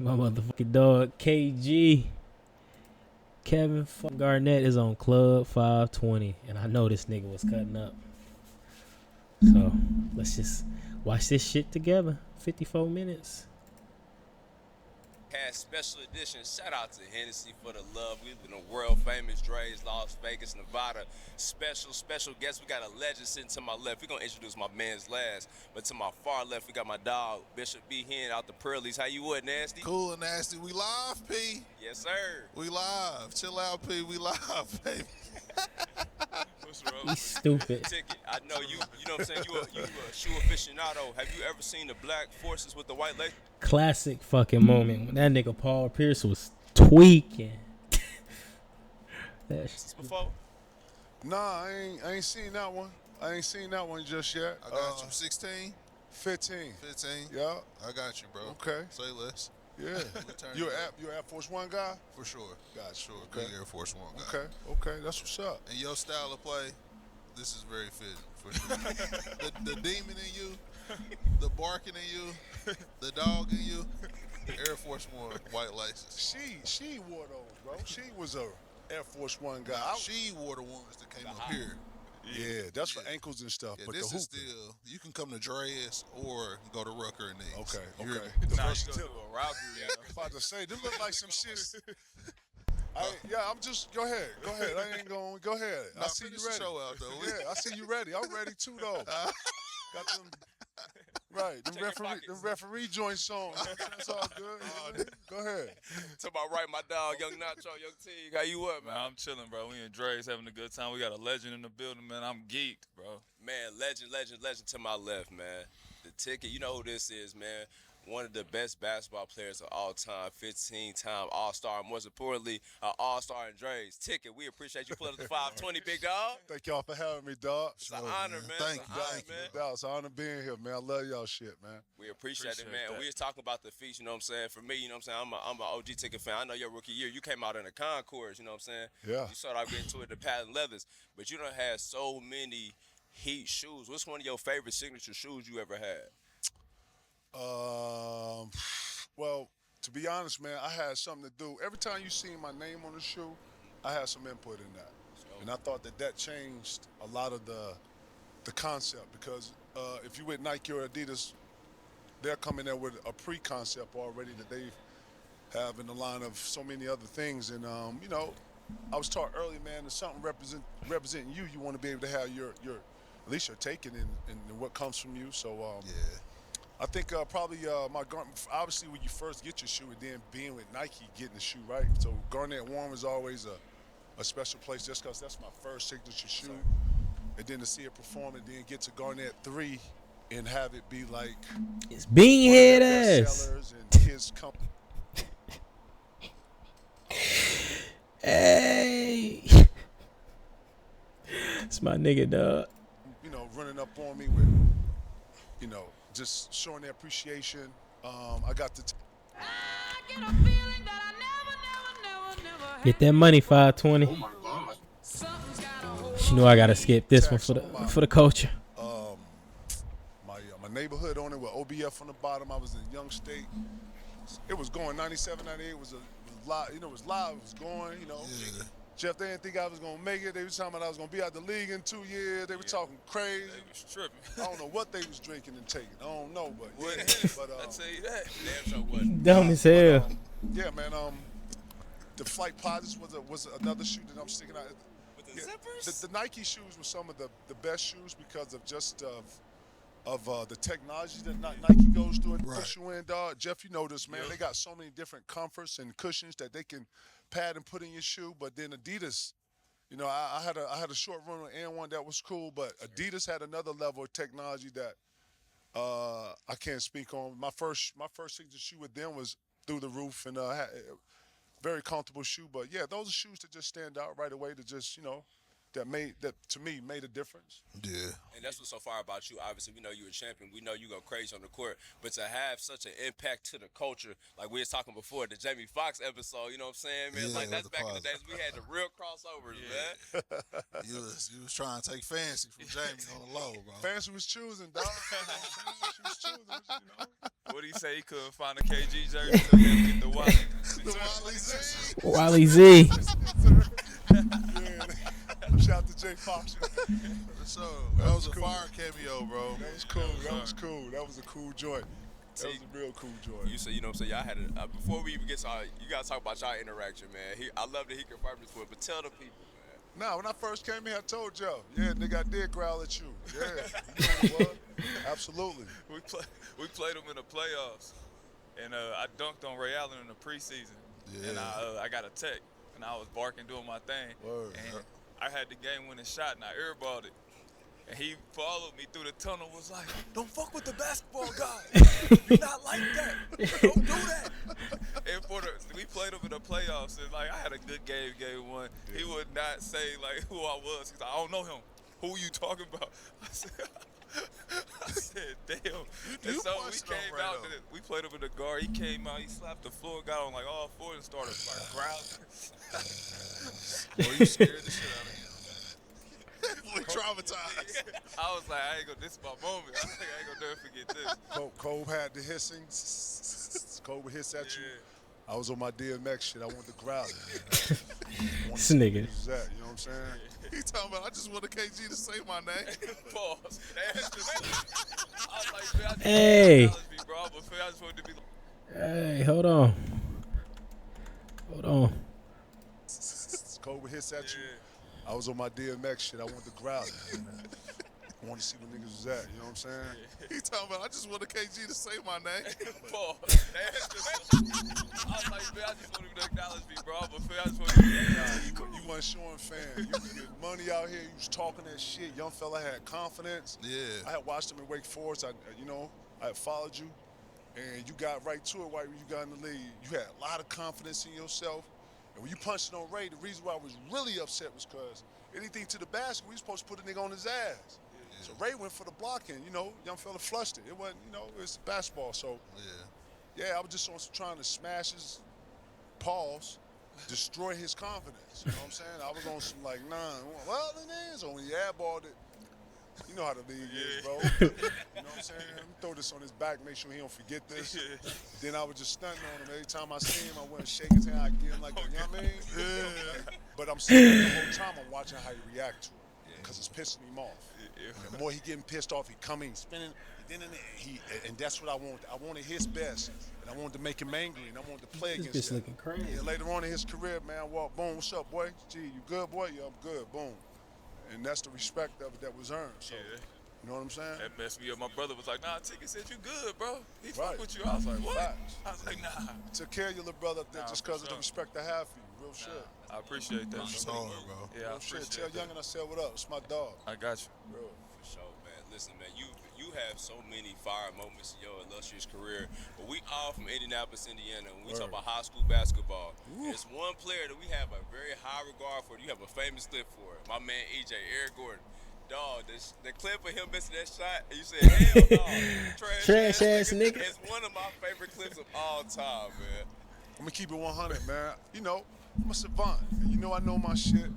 My motherfucking dog KG Kevin Garnett is on Club 520, and I know this nigga was cutting up. So let's just watch this shit together. 54 minutes. Had special edition. Shout out to Hennessy for the love. We've been a world famous Dre's, Las Vegas, Nevada. Special guest. We got a legend sitting to my left. We're gonna introduce my man's last. But to my far left, we got my dog, Bishop B. Hen out the Pearlies. How you what, Nasty? Cool and nasty. We live, P. Yes, sir. We live. Chill out, P. We live, baby. What's wrong? He's stupid. Ticket. I know you know what I'm saying? You a shoe aficionado. Have you ever seen the black forces with the white lace? Classic fucking moment when that nigga Paul Pierce was tweaking. That's Before? Nah, I ain't seen that one. I ain't seen that one just yet. I got you. 16? 15. 15? Yeah. I got you, bro. Okay. Say less. Yeah. You an Air Force One guy? For sure. Got you. Big Okay. Air Force One guy. Okay. That's what's up. And your style of play, this is very fitting, for sure. the demon in you, the barking in you, the dog in you, Air Force One, white laces. She wore those, bro. She was a Air Force One guy. She wore the ones that came up here. Yeah, that's for ankles and stuff. Yeah, but this the is hooping. still, you can come to Dre's or go to Rucker and Knees. Okay. You hear me? The Nah, you versatility. go to a robbery. I'm about to say, this look like some shit. I'm just, go ahead. I ain't going, go ahead. I see you finish the ready. show out, though. Yeah, I see you ready. I'm ready too, though. Got them, right, them Check your referee joints on. That's all good. Go ahead. To my right, my dog, Young Nacho, Young T. How you what, Man, man? I'm chilling, bro. We in Dre's having a good time. We got a legend in the building, man. I'm geeked, bro. Man, legend to my left, man. The Ticket, you know who this is, man. One of the best basketball players of all time, 15-time All-Star, more importantly, an All-Star in Dre's. Ticket, we appreciate you pulling up the 520, big dog. Thank y'all for having me, dog. It's an honor, man. Thank It's an you, honor, thank you. man. No doubt. It's an honor being here, man. I love y'all shit, man. We appreciate it, Appreciate man. that. We was talking about the feast, you know what I'm saying? For me, you know what I'm saying? I'm an OG Ticket fan. I know your rookie year, you came out in the Concourse, you know what I'm saying? Yeah. You started out getting to it, the patent leathers, but you done had so many Heat shoes. What's one of your favorite signature shoes you ever had? Well, to be honest, man, I had something to do. Every time you see my name on the shoe, I had some input in that, and I thought that changed a lot of the concept because if you with Nike or Adidas, they're coming there with a pre-concept already that they have in the line of so many other things, and you know, I was taught early, man, that something representing you, you want to be able to have your at least your take in what comes from you. So Yeah. I think probably obviously when you first get your shoe and then being with Nike getting the shoe, right? So Garnett 1 was always a special place just because that's my first signature shoe. And then to see it perform and then get to Garnett 3 and have it be like it's beanhead one of their ass. bestsellers and his company. Hey, it's my nigga, dog. You know, running up on me with, you know, just showing their appreciation. I got to Get that money, 520. You know I gotta skip this one for the culture. my neighborhood on it with OBF on the bottom. I was in Young State. It was going 97, 98. It was live. You know, it was live. It was going. You know, Yeah. Jeff, they didn't think I was gonna make it. They were talking about I was gonna be out the league in 2 years. They were talking crazy. They was tripping. I don't know what they was drinking and taking. I don't know, but Well, yeah. But I tell you that. Damn sure wasn't. Dumb as hell. yeah, man. The Flight Posits was another shoe that I'm sticking out. With the Yeah, zippers? the Nike shoes were some of the best shoes because of just of the technology that Nike goes through and push you in, dog. Jeff, you know this, man. They got so many different comforts and cushions that they can pad and put in your shoe. But then Adidas, you know, I had a short run on N1 that was cool, but Adidas had another level of technology that I can't speak on. My first signature shoe with them was through the roof and had very comfortable shoe. But yeah, those are shoes that just stand out right away to just, you know, that to me made a difference. Yeah. And that's what's so far about you. Obviously, we know you're a champion. We know you go crazy on the court. But to have such an impact to the culture, like we was talking before, the Jamie Foxx episode, you know what I'm saying, man? Yeah, Like, that's with the back in the pause. days we had the real crossovers, man. You was trying to take fancy from Jamie on the low, bro. Fancy was choosing, dog. She was choosing, you know. What did he say? He couldn't find a KG jersey, so he had to get the Wally. The Wally Z. Wally Z. Yeah, shout out to Jay Fox. So that was a cool. fire cameo, bro. That was cool. That was cool. That was a cool joint. That was a real cool joint. You say, you know what I'm saying? Y'all had a, before we even get started, you got to talk about y'all interaction, man. I love that he confirmed this for it, but tell the people, man. Nah, when I first came here, I told y'all. Yeah, nigga, I did growl at you. Yeah, you know what it was. Absolutely. We played him in the playoffs, and I dunked on Ray Allen in the preseason. Yeah. And I got a tech, and I was barking doing my thing. Word. And I had the game-winning shot, and I airballed it. And he followed me through the tunnel, was like, "Don't fuck with the basketball guy. You're not like that. Don't do that." And we played him in the playoffs, and like I had a good game one. Yeah. He would not say like who I was. He's like, "I don't know him. Who are you talking about?" I said, "Damn." And so we came out. We played him in the guard. He came out. He slapped the floor, got on like all fours, and started like growling. Boy, you scared the shit out of him. We traumatized. I was like, this is my moment. I ain't gonna never forget this. Cole had the hissing. Cole would hiss at you. I was on my DMX shit. I wanted to growl. This nigga. You know what I'm saying? He talking about, I just want the KG to say my name. Pause. I was like, man, Hey. I just wanted to be Hey, hold on. Cole would hiss at you. I was on my DMX shit. I wanted to growl. I wanted to see where niggas was at. You know what I'm saying? He talking about, I just want the KG to say my name. Pause. I was like, man, I just want to acknowledge me, bro. But I just want to be You wasn't showing fan. You was getting money out here. You was talking that shit. Young fella had confidence. Yeah. I had watched him in Wake Forest. I had followed you, and you got right to it right when you got in the league. You had a lot of confidence in yourself. And when you punched it on Ray, the reason why I was really upset was because anything to the basket, we was supposed to put a nigga on his ass. Yeah. So Ray went for the block, and, young fella flushed it. It wasn't, it was basketball. So, yeah, I was just trying to smash his paws, destroy his confidence. You know what I'm saying? I was on some like, well, it is. So when he airballed it, you know how the league is, bro. You know what I'm saying? Let me throw this on his back, make sure he don't forget this. Then I was just stunting on him. Every time I see him, I went and shake his hand. I give him like, you know what I mean? Yeah. But I'm saying the whole time I'm watching how he react to it, because it's pissing him off. The more he getting pissed off, he coming, spinning, and that's what I want. I wanted his best, and I wanted to make him angry, and I wanted to play against him. This bitch looking crazy. And later on in his career, man, I walk, boom, what's up, boy? Gee, you good, boy? Yeah, I'm good, boom. And that's the respect of it that was earned. So, you know what I'm saying? That messed me up. My brother was like, "Nah, Tiki said you good, bro. He Right. fuck with you." I was like, "What?" Facts. I was like, "Nah." Took care of your little brother up there just because of the sure. respect I have for you. Real shit. I appreciate that. It's hard, bro. Yeah, I Real shit. appreciate Tell that. Youngin I said what up. It's my dog. I got you. Real. For sure, man. Listen, man, you have so many fire moments in your illustrious career, but we all from Indianapolis, Indiana. When we talk about high school basketball, there's one player that we have a very high regard for. You have a famous clip for it. My man, EJ, Eric Gordon. Dog, the clip of him missing that shot, and you said, hell no, Trash ass nigga. It's one of my favorite clips of all time, man. I'm going to keep it 100, man. I'm a savant. And I know my shit.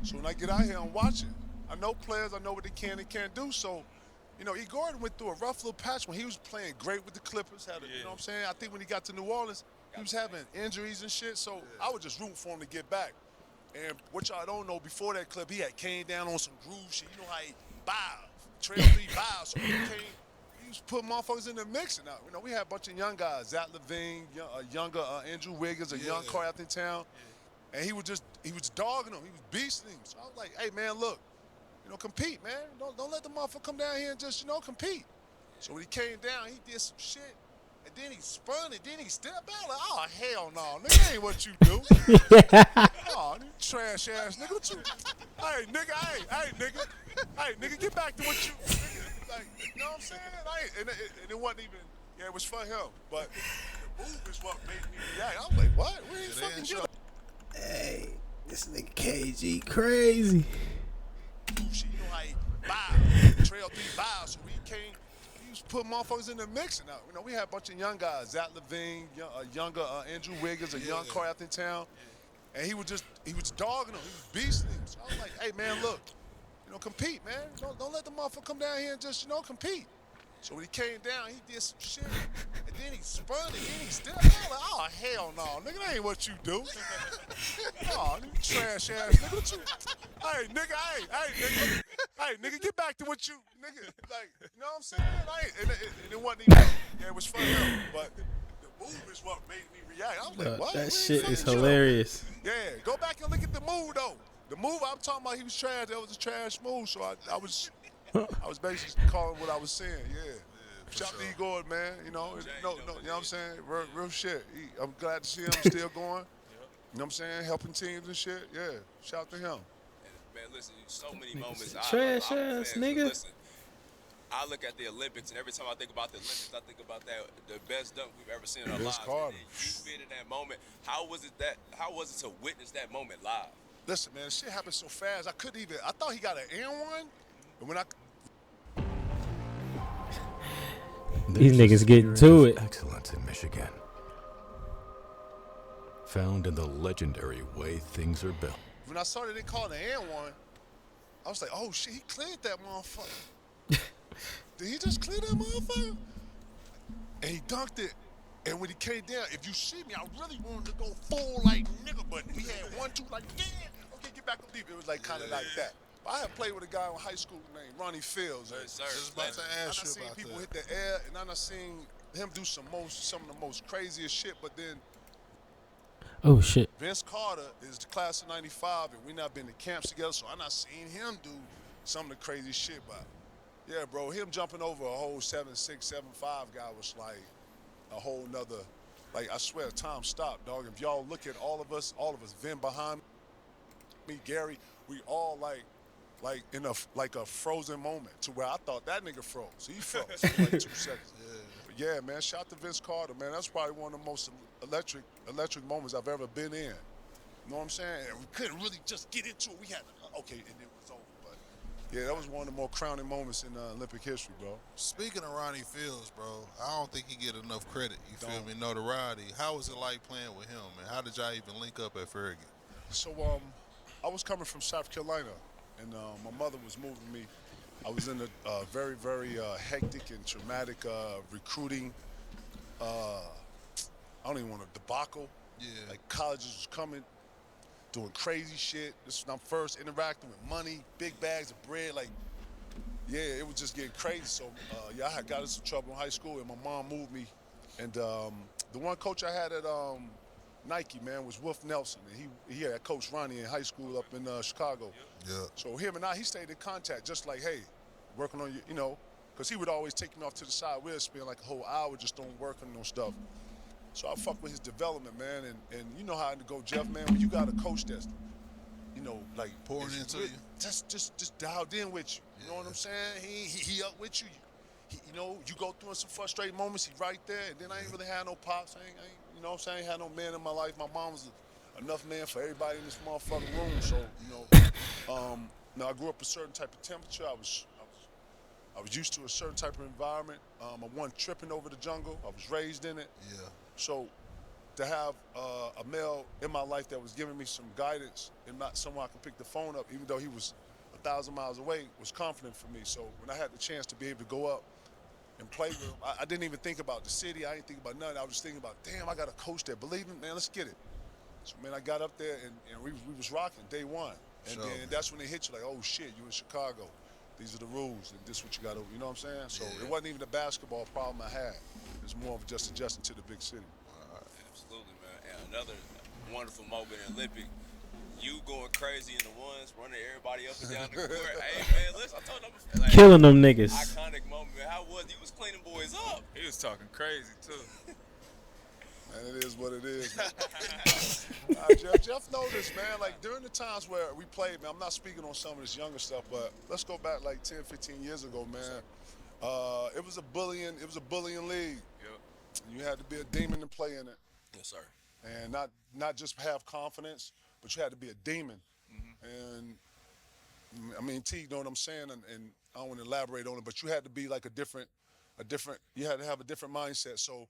So when I get out here, I'm watching. I know players. I know what they can and can't do. So, E. Gordon went through a rough little patch when he was playing great with the Clippers. You know what I'm saying? I think when he got to New Orleans, he was having injuries and shit. So I was just rooting for him to get back. And what y'all don't know, before that clip, he had came down on some groove shit. You know how he bows, trail 3 bows. So he was putting motherfuckers in the mix. And we had a bunch of young guys, Zach LaVine, younger Andrew Wiggins, a young Carl out in town. And he was dogging him. He was beasting him. So I was like, hey, man, look, compete, man. Don't let the motherfucker come down here and just, compete. So when he came down, he did some shit. And then he spun it, then he stepped out. Like, oh, hell no, nigga, ain't what you do. Oh, you trash ass nigga, what you? Hey, nigga, hey, nigga. Hey, nigga, get back to what you, nigga. Like, you know what I'm saying? And it wasn't even, it was for him. But the move is what made me react. I was like, what? We ain't fucking doing. Hey, this nigga KG crazy. move shit. You know how he bow, trail 3 bows. So we came. He was putting motherfuckers in the mix. And you know, we had a bunch of young guys, Zach Levine, younger Andrew Wiggins, a young car out in town. And he was dogging them. He was beasting him. So I was like, hey, man, look, you know, compete, man. Don't let the motherfucker come down here and just, you know, compete. So when he came down, he did some shit. And then he spun and then he still. I was like, oh, hell no. Nigga, that ain't what you do. Oh, nigga, trash ass nigga. What you? Hey, nigga, nigga. Hey, nigga, get back to what you, nigga. Like, you know what I'm saying? Like, and it wasn't even, it was funny, but the move is what made me react. I was like, what? That shit is hilarious. Yeah, go back and look at the move, though. The move I'm talking about, he was trash. That was a trash move. So I was basically calling what I was saying. Yeah. Shout out to DBoyd, man. You know, you know what I'm saying? Real shit. I'm glad to see him still going. You know what I'm saying? Helping teams and shit. Yeah. Shout out to him. Man, listen, so many moments. Trash ass nigga. Listen, I look at the Olympics, and every time I think about the Olympics, I think about the best dunk we've ever seen in our lives. Carter. You've been in that moment. How was it to witness that moment live? Listen, man, shit happened so fast. I thought he got an N1, and when These niggas getting to it. Excellence in Michigan. Found in the legendary way things are built. When I saw that they called an N1, I was like, oh shit, he cleared that motherfucker. Did he just clear that motherfucker? And he dunked it. And when he came down, if you see me, I really wanted to go full like nigga, but we had 1, 2, like, yeah, okay, get back up deep. It was like kind of like that. But I had played with a guy in high school named Ronnie Fields. Yes, sir. Just about to ask you seen about people that. hit the air, and I seen him do some of the most craziest shit. But then Oh shit. Vince Carter is the class of '95, and we not been to camps together, so I not seen him do some of the crazy shit. But yeah, bro, him jumping over a whole 7'6", 7'5" guy was like a whole nother. Like I swear, time stopped, dog. If y'all look at all of us, Vin behind me, Gary, we all like in a frozen moment to where I thought that nigga froze. He froze for like 2 seconds. But yeah, man, shout out to Vince Carter, man. That's probably one of the most electric moments I've ever been in. You know what I'm saying? And we couldn't really just get into it. We had to, okay, and it was over. But yeah, that was one of the more crowning moments in Olympic history, bro. Speaking of Ronnie Fields, bro, I don't think he get enough credit. You feel me? Notoriety. How was it like playing with him, and how did y'all even link up at Fergie? So I was coming from South Carolina, and my mother was moving me. I was in a very, very hectic and traumatic recruiting. I don't even want to debacle. Yeah. Like colleges was coming, doing crazy shit. This is when I'm first interacting with money, big bags of bread. Like, yeah, it was just getting crazy. So yeah, I had got in some trouble in high school, and my mom moved me. And the one coach I had at Nike, man, was Wolf Nelson, and he had Coach Ronnie in high school up in Chicago. Yeah. So him and he stayed in contact, just like, hey, working on you know, because he would always take me off to the side. We'd spend like a whole hour just on working on stuff. So I fuck with his development, man, and you know how to go, Jeff, man, when you got a coach that's, you know, like pouring into you, just dialed in with you. You know what I'm saying? He up with you. You know, you go through some frustrating moments. He right there, and then I ain't really had no pops. I ain't you know what I'm saying? I ain't had no man in my life. My mom was enough man for everybody in this motherfucking room. So you know, now I grew up a certain type of temperature. I was used to a certain type of environment. I wasn't tripping over the jungle. I was raised in it. Yeah. So to have a male in my life that was giving me some guidance and not someone I could pick the phone up, even though he was 1,000 miles away, was confident for me. So when I had the chance to be able to go up and play with him, I didn't even think about the city. I didn't think about nothing. I was just thinking about, damn, I got a coach that believe in me. Man, let's get it. So, man, I got up there, and we was rocking day one. And sure, then man. That's when they hit you like, oh, shit, you in Chicago. These are the rules, and this is what you got to, you know what I'm saying? So Yeah. It wasn't even a basketball problem I had. It was more of just adjusting to the big city. Absolutely, man. And another wonderful moment in Olympic. You going crazy in the ones, running everybody up and down the court. Hey, man, listen, I told them. Like, Killing them niggas. iconic moment, man. How was he? Was cleaning boys up. He was talking crazy too. And it is what it is, man. Jeff know this, man. Like, during the times where we played, man, I'm not speaking on some of this younger stuff, but let's go back like 10, 15 years ago, man. It was a bullying league. Yep. You had to be a demon to play in it. Yes, sir. And not just have confidence, but you had to be a demon. And I mean, T, you know what I'm saying, and I don't want to elaborate on it, but you had to be like you had to have a different mindset. So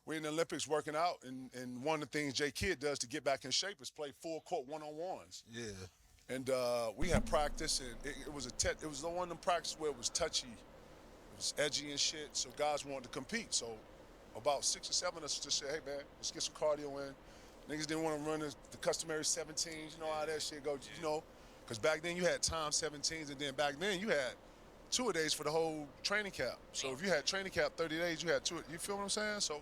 we're in the Olympics working out, and one of the things J Kidd does to get back in shape is play full court one-on-ones. Yeah. And we had practice, and it was it was the one of them practices where it was touchy, it was edgy and shit. So guys wanted to compete. So about 6 or 7 of us just said, "Hey man, let's get some cardio in." Niggas didn't want to run the customary 17s. You know how that shit goes. You know, because back then you had time 17s, and then back then you had 2-a-days for the whole training camp. So if you had training camp 30 days, you had 2. You feel what I'm saying? So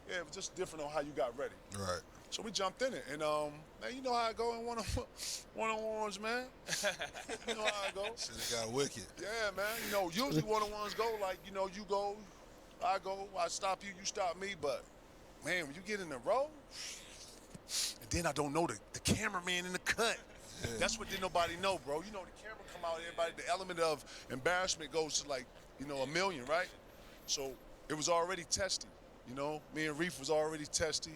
yeah, it was just different on how you got ready. Right. So we jumped in it, and man, you know how I go in one-on-ones, man. You know how I go. Shit, it got wicked. Yeah, man. You know, usually one-on-ones go like, you know, you go, I go, I stop you, you stop me. But man, when you get in the row, and then I don't know the cameraman in the cut. Yeah. That's what didn't nobody know, bro. You know, the camera come out, everybody, the element of embarrassment goes to like, you know, 1 million, right? So it was already testy. You know, me and Reef was already testy.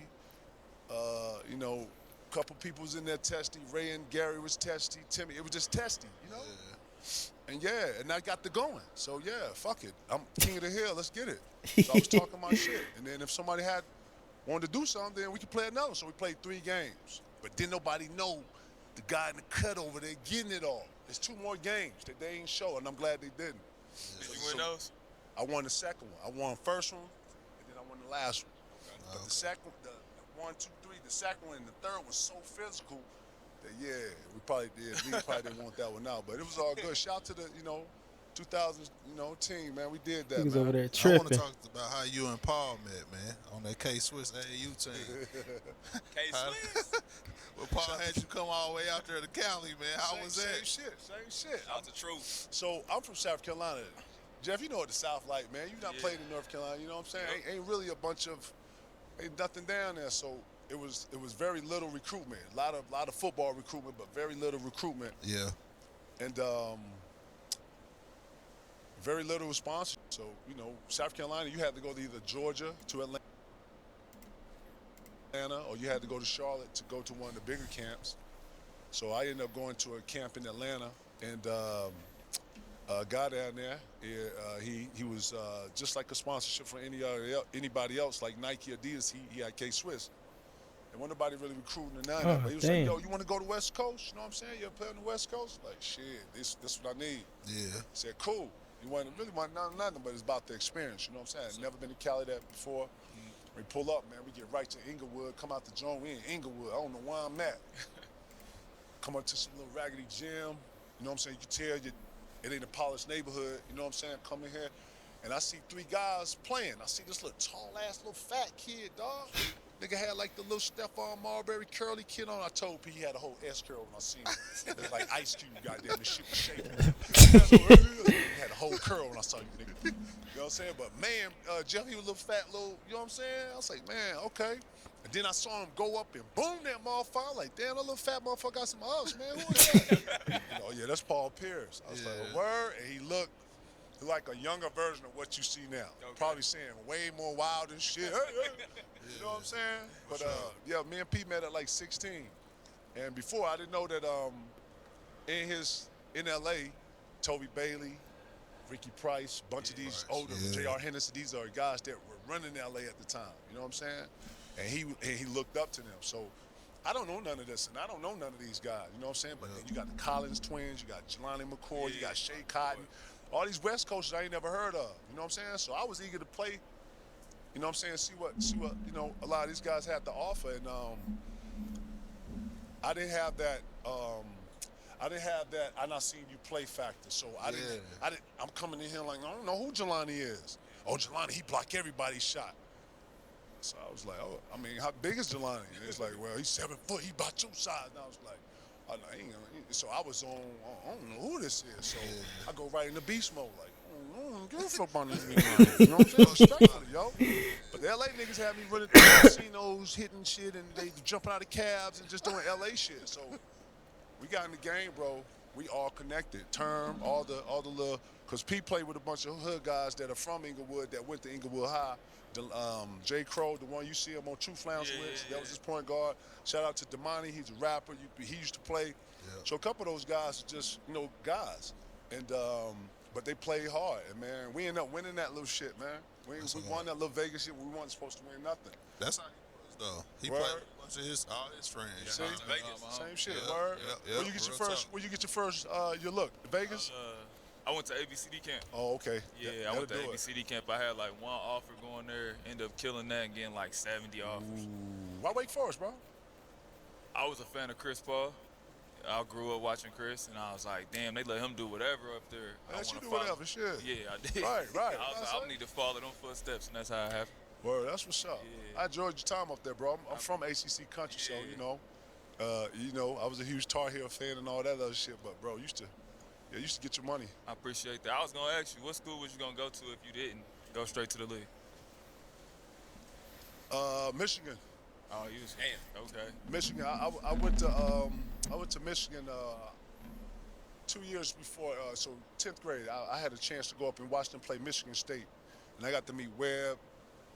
You know, a couple people was in there testy. Ray and Gary was testy. Timmy, it was just testy, you know? Yeah. And yeah, and I got the going. So yeah, fuck it. I'm king of the hill, let's get it. So I was talking my shit. And then if somebody wanted to do something, then we could play another. So we played 3 games. But didn't nobody know the guy in the cut over there getting it all. There's 2 more games that they ain't show, and I'm glad they didn't. Did you win those? I won the second one. I won the first one, and then I won the last one. Okay. But the second, the 1, 2, 3, the second one and the third was so physical that we probably didn't want that one out. But it was all good. Shout out to the 2000 team, man. We did that. He was man. over there I tripping. want to talk about how you and Paul met, man, on that K-Swiss AAU team. K-Swiss. Well, Paul had you come all the way out there to Cali, man. How was that? Same shit. That's the truth. So I'm from South Carolina. Jeff, you know what the South like, man. You not played in North Carolina, you know what I'm saying? Yep. Ain't really ain't nothing down there. So it was very little recruitment. A lot of football recruitment, but very little recruitment. Yeah. And very little response. So, you know, South Carolina, you had to go to either Georgia to Atlanta, or you had to go to Charlotte to go to one of the bigger camps. So I ended up going to a camp in Atlanta, and a guy down there, he was just like a sponsorship for anybody else, like Nike, Adidas. He had K-Swiss. And wasn't nobody really recruiting or nothing. But he was like, yo, you want to go to West Coast? You know what I'm saying? You're playing on the West Coast? Like, shit, this what I need. Yeah. I said, cool. You really want nothing, but it's about the experience. You know what I'm saying? I've never been to Cali that before. We pull up, man. We get right to Inglewood. Come out the joint. We in Inglewood. I don't know where I'm at. Come up to some little raggedy gym. You know what I'm saying? You can tell it ain't a polished neighborhood. You know what I'm saying? Come in here, and I see 3 guys playing. I see this little tall-ass, little fat kid, dog. Nigga had like the little Stephon Marbury curly kid on. I told P he had a whole S curl when I seen him. It was like Ice Cube, goddamn, the shit was shaking. He had a whole curl when I saw you, nigga. You know what I'm saying? But man, Jeff, he was a little fat, you know what I'm saying? I was like, man, okay. And then I saw him go up and boom that motherfucker. Like, damn, that little fat motherfucker got some ups, man. Who is that? Oh yeah, that's Paul Pierce. I was like, a word, and he looked like a younger version of what you see now. Okay. Probably saying way more wild and shit. You know what I'm saying? But yeah, me and Pete met at like 16. And before, I didn't know that in LA, Toby Bailey, Ricky Price, bunch of these older, J.R. Henderson, these are guys that were running LA at the time. You know what I'm saying? And he looked up to them. So I don't know none of this, and I don't know none of these guys. You know what I'm saying? But then you got the Collins twins, you got Jelani McCoy, you got Shea Cotton. All these West Coasters I ain't never heard of. You know what I'm saying? So I was eager to play. You know what I'm saying? See what you know a lot of these guys had to offer, and I didn't have that. I not seen you play factor. So I didn't. I'm coming in here like I don't know who Jelani is. Oh, Jelani, he block everybody's shot. So I was like, oh, I mean, how big is Jelani? And it's like, well, he's 7 foot. He about your size. And I was like, oh, no, he ain't gonna. So I was on. I don't know who this is. So I go right into beast mode, like. I don't give a fuck about this nigga. You know what I'm saying? Respectfully, yo. But the LA niggas had me running through casinos, hitting shit, and they jumping out of cabs and just doing LA shit. So we got in the game, bro. We all connected. Term, all the little, cause Pete played with a bunch of hood guys that are from Inglewood that went to Inglewood High. J. Crow, the one you see him on True Flowers with, that was his point guard. Shout out to Damani, he's a rapper. He used to play. Yeah. So a couple of those guys are just, guys. And but they play hard, and man, we ended up winning that little shit, man. We won that little Vegas shit. We weren't supposed to win nothing. That's how he was, though. He Word. played with a bunch of all his friends. See? Vegas. Same shit. Yeah, Word. yeah, Where you get your real first? talk. Where you get your first? Your look, Vegas. I went to ABCD camp. Oh, okay. Yeah, I went to ABCD camp. I had like one offer going there, ended up killing that and getting like 70 offers. Why Wake Forest, bro? I was a fan of Chris Paul. I grew up watching Chris, and I was like, damn, they let him do whatever up there. Let you wanna do follow. whatever, shit. Yeah, I did. Right. I was like, I need to follow them footsteps, and that's how it happened. Word, that's what's up. Yeah. I enjoyed your time up there, bro. I'm from ACC country, so I was a huge Tar Heel fan and all that other shit. But bro, used to get your money. I appreciate that. I was gonna ask you, what school was you gonna go to if you didn't go straight to the league? Michigan. Oh, you was okay. Michigan. I went to Michigan 2 years before. So 10th grade, I had a chance to go up and watch them play Michigan State, and I got to meet Webb,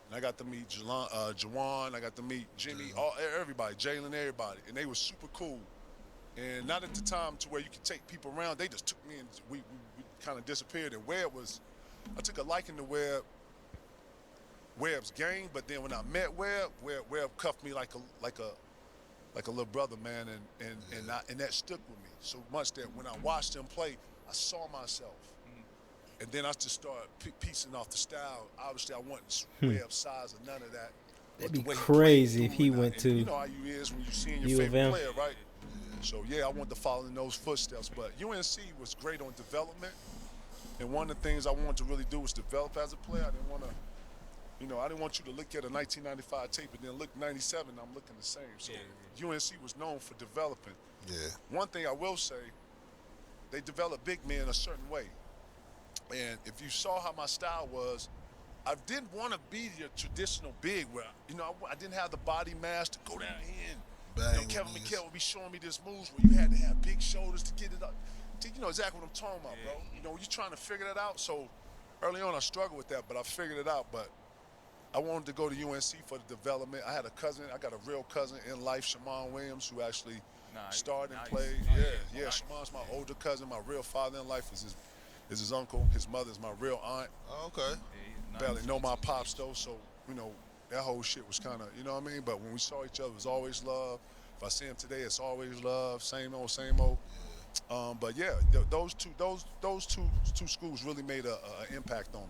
and I got to meet Jawan, I got to meet Jimmy, everybody, Jalen, everybody, and they were super cool. And not at the time to where you could take people around. They just took me and we kind of disappeared. And I took a liking to Webb's game, but then when I met Webb cuffed me like a little brother, man, and that stuck with me so much that when I watched him play, I saw myself. And then I just started piecing off the style. Obviously, I wasn't Webb's size or none of that. That'd But be the way he crazy played if he through went and to you know how you is when you seeing your U of favorite M. player, right? So yeah, I wanted to follow in those footsteps. But UNC was great on development, and one of the things I wanted to really do was develop as a player. I didn't want you to look at a 1995 tape and then look 97. I'm looking the same. So UNC was known for developing. Yeah. One thing I will say, they developed big men a certain way. And if you saw how my style was, I didn't want to be your traditional big where, I didn't have the body mass to go down in. Kevin McHale would be showing me this moves where you had to have big shoulders to get it up. You know exactly what I'm talking about, bro. You're trying to figure that out. So early on, I struggled with that, but I figured it out. But I wanted to go to UNC for the development. I got a real cousin in life, Shaman Williams, who actually started and played. Yeah. Shaman's my older cousin. My real father in life is his uncle. His mother's my real aunt. Oh, okay. Barely know my pops though, so that whole shit was kind of, you know what I mean. But when we saw each other, it was always love. If I see him today, it's always love. Same old, same old. But yeah, those two schools really made an impact on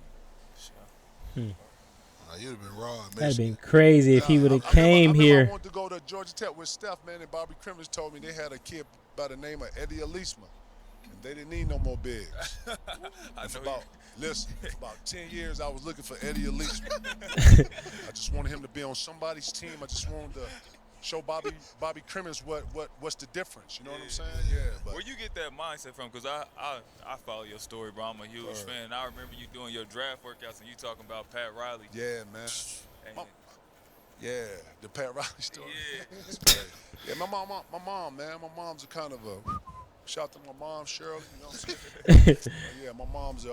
me. You'd have been raw. That'd been crazy if he would have came I here. I wanted to go to Georgia Tech with Steph, man, and Bobby Crimmins told me they had a kid by the name of Eddie Alisma, and they didn't need no more bigs. For about 10 years, I was looking for Eddie Alisma. I just wanted him to be on somebody's team. I just wanted to show Bobby Crimmins what's the difference. You know what I'm saying? Yeah. But Where you get that mindset from? Because I follow your story, bro. I'm a huge fan. I remember you doing your draft workouts and you talking about Pat Riley. Yeah, man. The Pat Riley story. Yeah. Yeah, my mom, man. My mom's a kind of a shout to my mom, Shirley. You know what I'm saying? Yeah, my mom's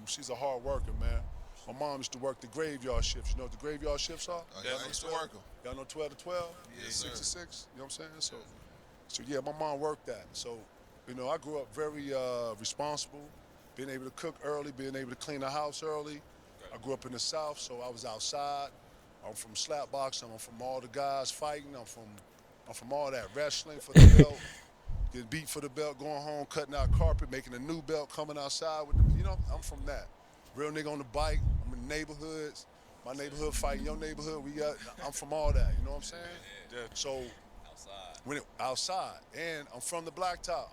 she's a hard worker, man. My mom used to work the graveyard shifts. You know what the graveyard shifts are? I used to work them. Y'all know 12 to 12? Yes, 6 sir. to 6? You know what I'm saying? So yeah, my mom worked that. So, I grew up very responsible, being able to cook early, being able to clean the house early. I grew up in the South, so I was outside. I'm from slap boxing. I'm from all the guys fighting. I'm from all that wrestling for the belt, getting beat for the belt, going home, cutting out carpet, making a new belt, coming outside with I'm from that. Real nigga on the bike. I'm in neighborhoods. My neighborhood fighting your neighborhood. I'm from all that. You know what I'm saying? Yeah. So outside, and I'm from the blacktop.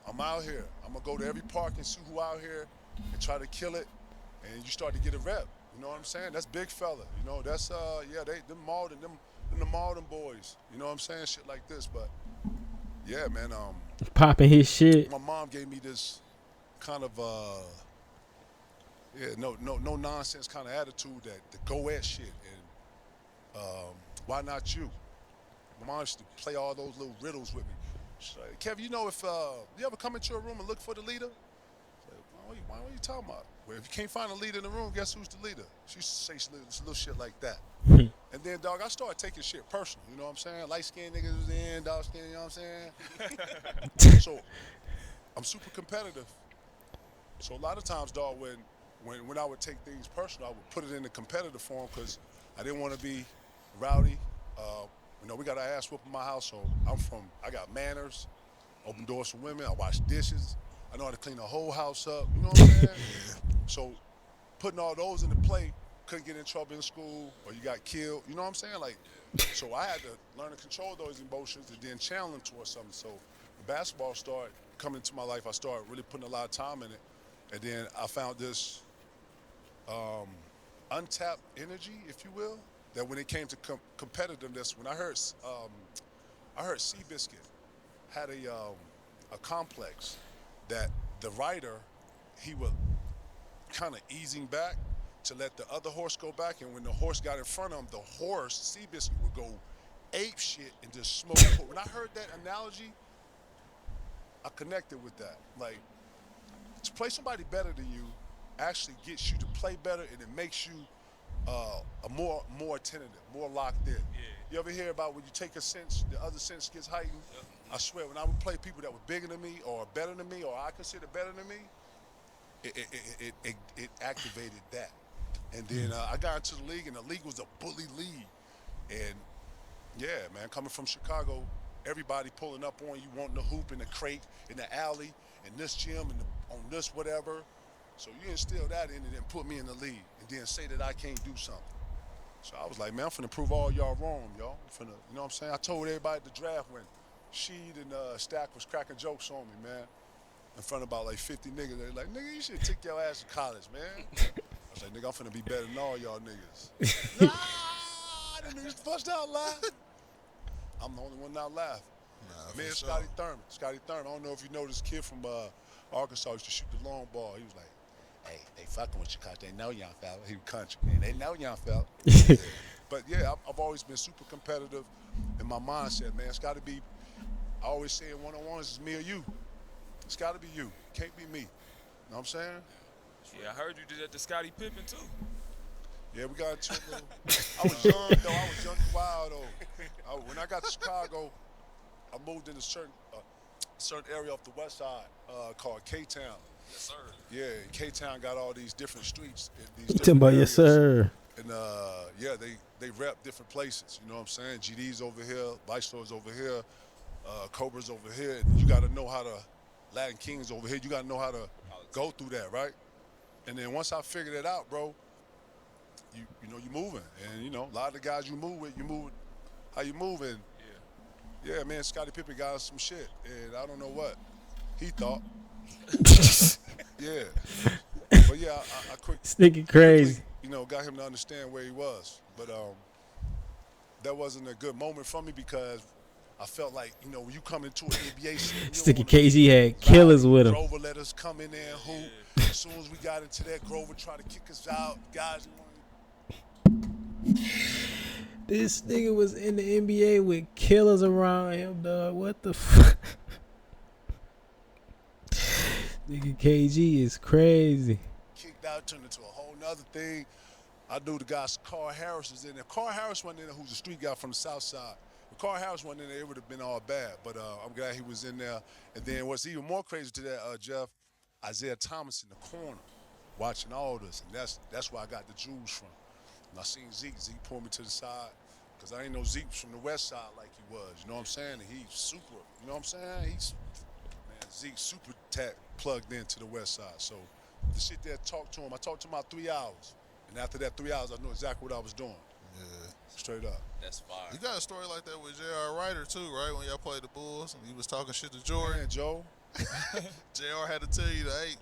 I'm out here. I'm gonna go to every park and see who out here and try to kill it. And you start to get a rep. You know what I'm saying? That's big fella. That's them the Malden boys. You know what I'm saying? Shit like this. But yeah, man. Popping his shit. My mom gave me this kind of no nonsense kind of attitude, that the go at shit, and why not you? My mom used to play all those little riddles with me. She's like, Kev, if you ever come into a room and look for the leader? Like, What are you talking about? Well, if you can't find a leader in the room, guess who's the leader? She used to say some little shit like that. And then, dog, I started taking shit personal. You know what I'm saying? Light-skinned niggas was in, dark-skinned, you know what I'm saying? So, I'm super competitive. So, a lot of times, dog, when I would take things personal, I would put it in the competitive form because I didn't want to be rowdy. We got our ass whooped in my household. I got manners, open doors for women. I wash dishes. I know how to clean the whole house up. You know what I'm saying? So, putting all those into play, couldn't get in trouble in school or you got killed. You know what I'm saying? Like, so I had to learn to control those emotions and then channel them towards something. So when basketball started coming into my life, I started really putting a lot of time in it. And then I found this untapped energy, if you will, that when it came to competitiveness, when I heard Seabiscuit had a complex that the rider, he would kind of easing back to let the other horse go back, and when the horse got in front of him, the horse, Seabiscuit, would go ape shit and just smoke. When I heard that analogy, I connected with that. Like, to play somebody better than you actually gets you to play better, and it makes you a more attentive, more locked in. Yeah. You ever hear about when you take a sense, the other sense gets heightened? Yep. I swear, when I would play people that were bigger than me or better than me or I consider better than me, it activated that. And then I got into the league, and the league was a bully league. And yeah, man, coming from Chicago, everybody pulling up on you, wanting to hoop in the crate, in the alley, in this gym, on this whatever. So you instill that in it and put me in the league, and then say that I can't do something. So I was like, man, I'm finna prove all y'all wrong, y'all. You know what I'm saying? I told everybody at the draft when Sheed and Stack was cracking jokes on me, man, in front of about like 50 niggas. They like, nigga, you should take your ass to college, man. I was like, nigga, I'm finna be better than all y'all niggas. Nah, them niggas bust out laughing. I'm the only one not laughing. Nah, Me and for sure. Scotty Thurman. I don't know if you know this kid from Arkansas used to shoot the long ball. He was like, hey, they fucking with you because they know young fella. He was country, man. They know young fella. But yeah, I've always been super competitive in my mindset, man. It's got to be, I always say in one-on-ones, it's me or you. It's got to be you. Can't be me. You know what I'm saying? Yeah, I heard you did that to Scottie Pippen too. Yeah, we got into a little. I was young, though. I was young and wild, though. When I got to Chicago, I moved in a certain area off the west side called K-Town. Yes, sir. Yeah, K-Town got all these different streets. These Talking different about areas. yes, sir. And yeah, they rep different places. You know what I'm saying? GD's over here, Viceroy's over here, Cobra's over here. And you got to know how to, Latin Kings over here, you got to know how to go through that, right? And then once I figured it out, bro, you know, you moving. And, you know, a lot of the guys you move with how you moving. Yeah, man, Scottie Pippen got us some shit. And I don't know what he thought. Yeah. But yeah, I Sneaking crazy. you know, got him to understand where he was. But that wasn't a good moment for me because I felt like, you know, when you come into an NBA scene, Sticky KG had killers with him. Grover let us come in there and hoop. As soon as we got into that, Grover tried to kick us out. Guys, This nigga was in the NBA with killers around him, dog. What the fuck? Nigga KG is crazy. kicked out, turned into a whole nother thing. I knew the guy, Carl Harris, was in there. Carl Harris wasn't in there, who's a street guy from the South Side. If Carl Harris wasn't in there, it would have been all bad. But I'm glad he was in there. And then what's even more crazy to that, Jeff, Isaiah Thomas in the corner, watching all this. And that's where I got the jewels from. And I seen Zeke. Zeke pulled me to the side because I ain't know Zeke from the west side like he was. You know what I'm saying? And he's super, you know what I'm saying? Zeke's super plugged into the west side. So to sit there and talk to him, I talked to him about 3 hours. And after that 3 hours, I knew exactly what I was doing. Yeah. Straight up. That's fire. You got a story like that with J.R. Ryder, too, right? When y'all played the Bulls and he was talking shit to Jordan. Man, Joe. J.R. had to tell you, hey,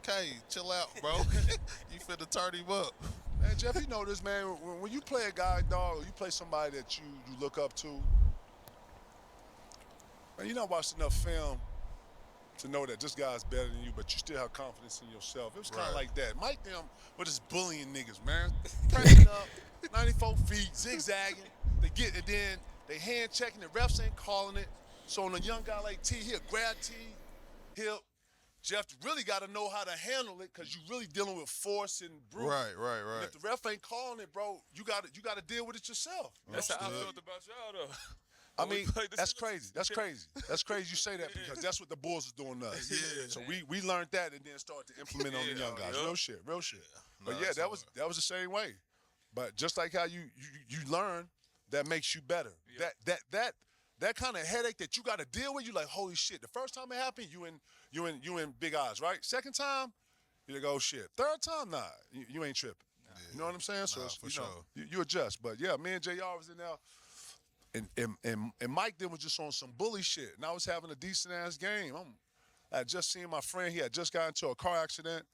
K, chill out, bro. You finna turn him up. Man, Jeff, you know this, man. When you play a guy, dog, or you play somebody that you look up to, man, you don't watch enough film to know that this guy's better than you, but you still have confidence in yourself. It was kind of Right. like that. Mike them were just bullying niggas, man. Pressing up, 94 feet, zigzagging. They get it, then they hand checking. The refs ain't calling it. So on a young guy like T, he'll grab T, he'll Jeff really got to know how to handle it because you really dealing with force and brute. Right. And if the ref ain't calling it, bro, you got to deal with it yourself. That's how I Understood. felt about y'all, though. I When we mean, played the that's Steelers. crazy. That's crazy. That's crazy you say that because that's what the Bulls was doing to us. Yeah. So we learned that and then started to implement on the young guys. yeah. Real shit. But Nah, yeah, that's that hard. was the same way. But just like how you learn, that makes you better. Yeah. That kind of headache that you got to deal with, you like, holy shit. The first time it happened, you in big eyes, right? Second time, you like, oh shit. Third time, nah, you ain't tripping. You know what I'm saying? So Nah, it's, for you sure. know, you adjust. But yeah, me and JR was in there, and Mike then was just on some bully shit, and I was having a decent ass game. I had just seen my friend. He had just got into a car accident.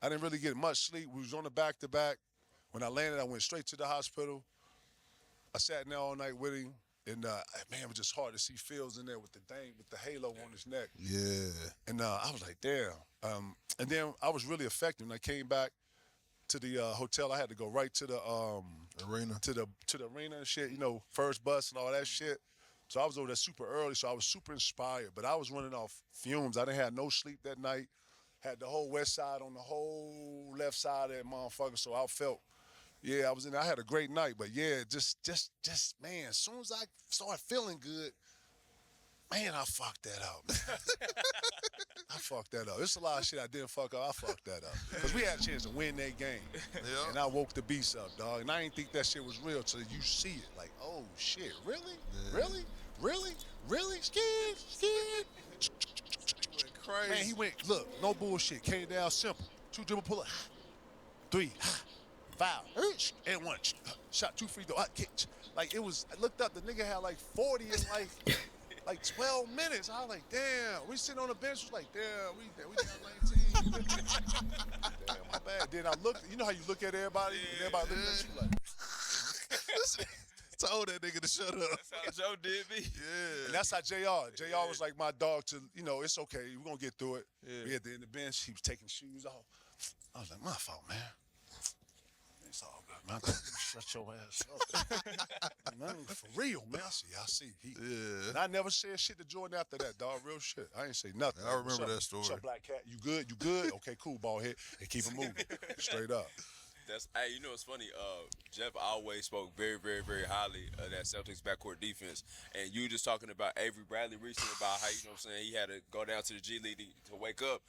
I didn't really get much sleep. We was on the back to back. When I landed, I went straight to the hospital. I sat in there all night with him, and man, it was just hard to see Fields in there with the halo on his neck. Yeah. And I was like, damn. And then I was really affected when I came back to the hotel. I had to go right to the Arena. to the arena and shit. You know, first bus and all that shit. So I was over there super early. So I was super inspired. But I was running off fumes. I didn't have no sleep that night. Had the whole west side on the whole left side of that motherfucker. So I felt. Yeah, I was in there. I had a great night, but yeah, just man, as soon as I started feeling good, man, I fucked that up, man. I fucked that up. There's a lot of shit I didn't fuck up. I fucked that up. Because we had a chance to win that game. Yeah. And I woke the beast up, dog. And I didn't think that shit was real till you see it. Like, oh, shit, really? Yeah. Really? Skid? Crazy. Man, he went, look, no bullshit. Came down simple. 2 dribble pull up. 3, foul, and 1. Shot 2 free throw. Kick. Like, it was, I looked up, the nigga had like 40 in like 12 minutes. I was like, damn. We sitting on the bench, was like, damn, we down 19. Damn, my bad. Then I looked, you know how you look at everybody? And everybody looking at you like, Told that nigga to shut up. That's how Joe did me. Yeah. and that's how JR was like my dog to, you know, it's okay. We're going to get through it. Yeah. We at the end of the bench. He was taking shoes off. I was like, my fault, man. It's all good, man. Shut your ass up. Man, for real, man. I see. Yeah. And I never said shit to Jordan after that, dog. Real shit. I ain't say nothing. I remember What's up? that story. What's up, Black Cat? You good? Okay, cool, ball head. And keep it moving. Straight up. Hey, you know what's funny? Jeff always spoke very, very, very highly of that Celtics backcourt defense. And you just talking about Avery Bradley recently about how, you know what I'm saying, he had to go down to the G League to wake up.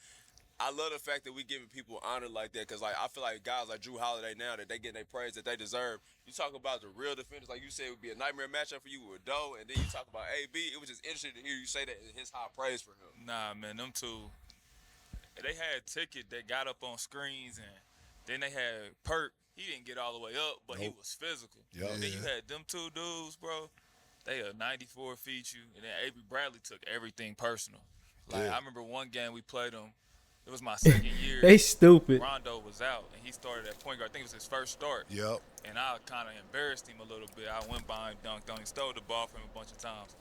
I love the fact that we giving people honor like that because, like, I feel like guys like Drew Holiday now that they getting their praise that they deserve. You talk about the real defenders, like you said, it would be a nightmare matchup for you with Doe, and then you talk about AB. It was just interesting to hear you say that his high praise for him. Nah, man, them two, they had Ticket that got up on screens, and then they had Perk. He didn't get all the way up, but he Nope. was physical. Yeah. Then you had them two dudes, bro. They are 94 feet you, and then Avery Bradley took everything personal. Like, Yeah. I remember one game we played them. It was my second year. They stupid. Rondo was out, and he started at point guard. I think it was his first start. Yep. And I kind of embarrassed him a little bit. I went by him, dunked on him, stole the ball from him a bunch of times.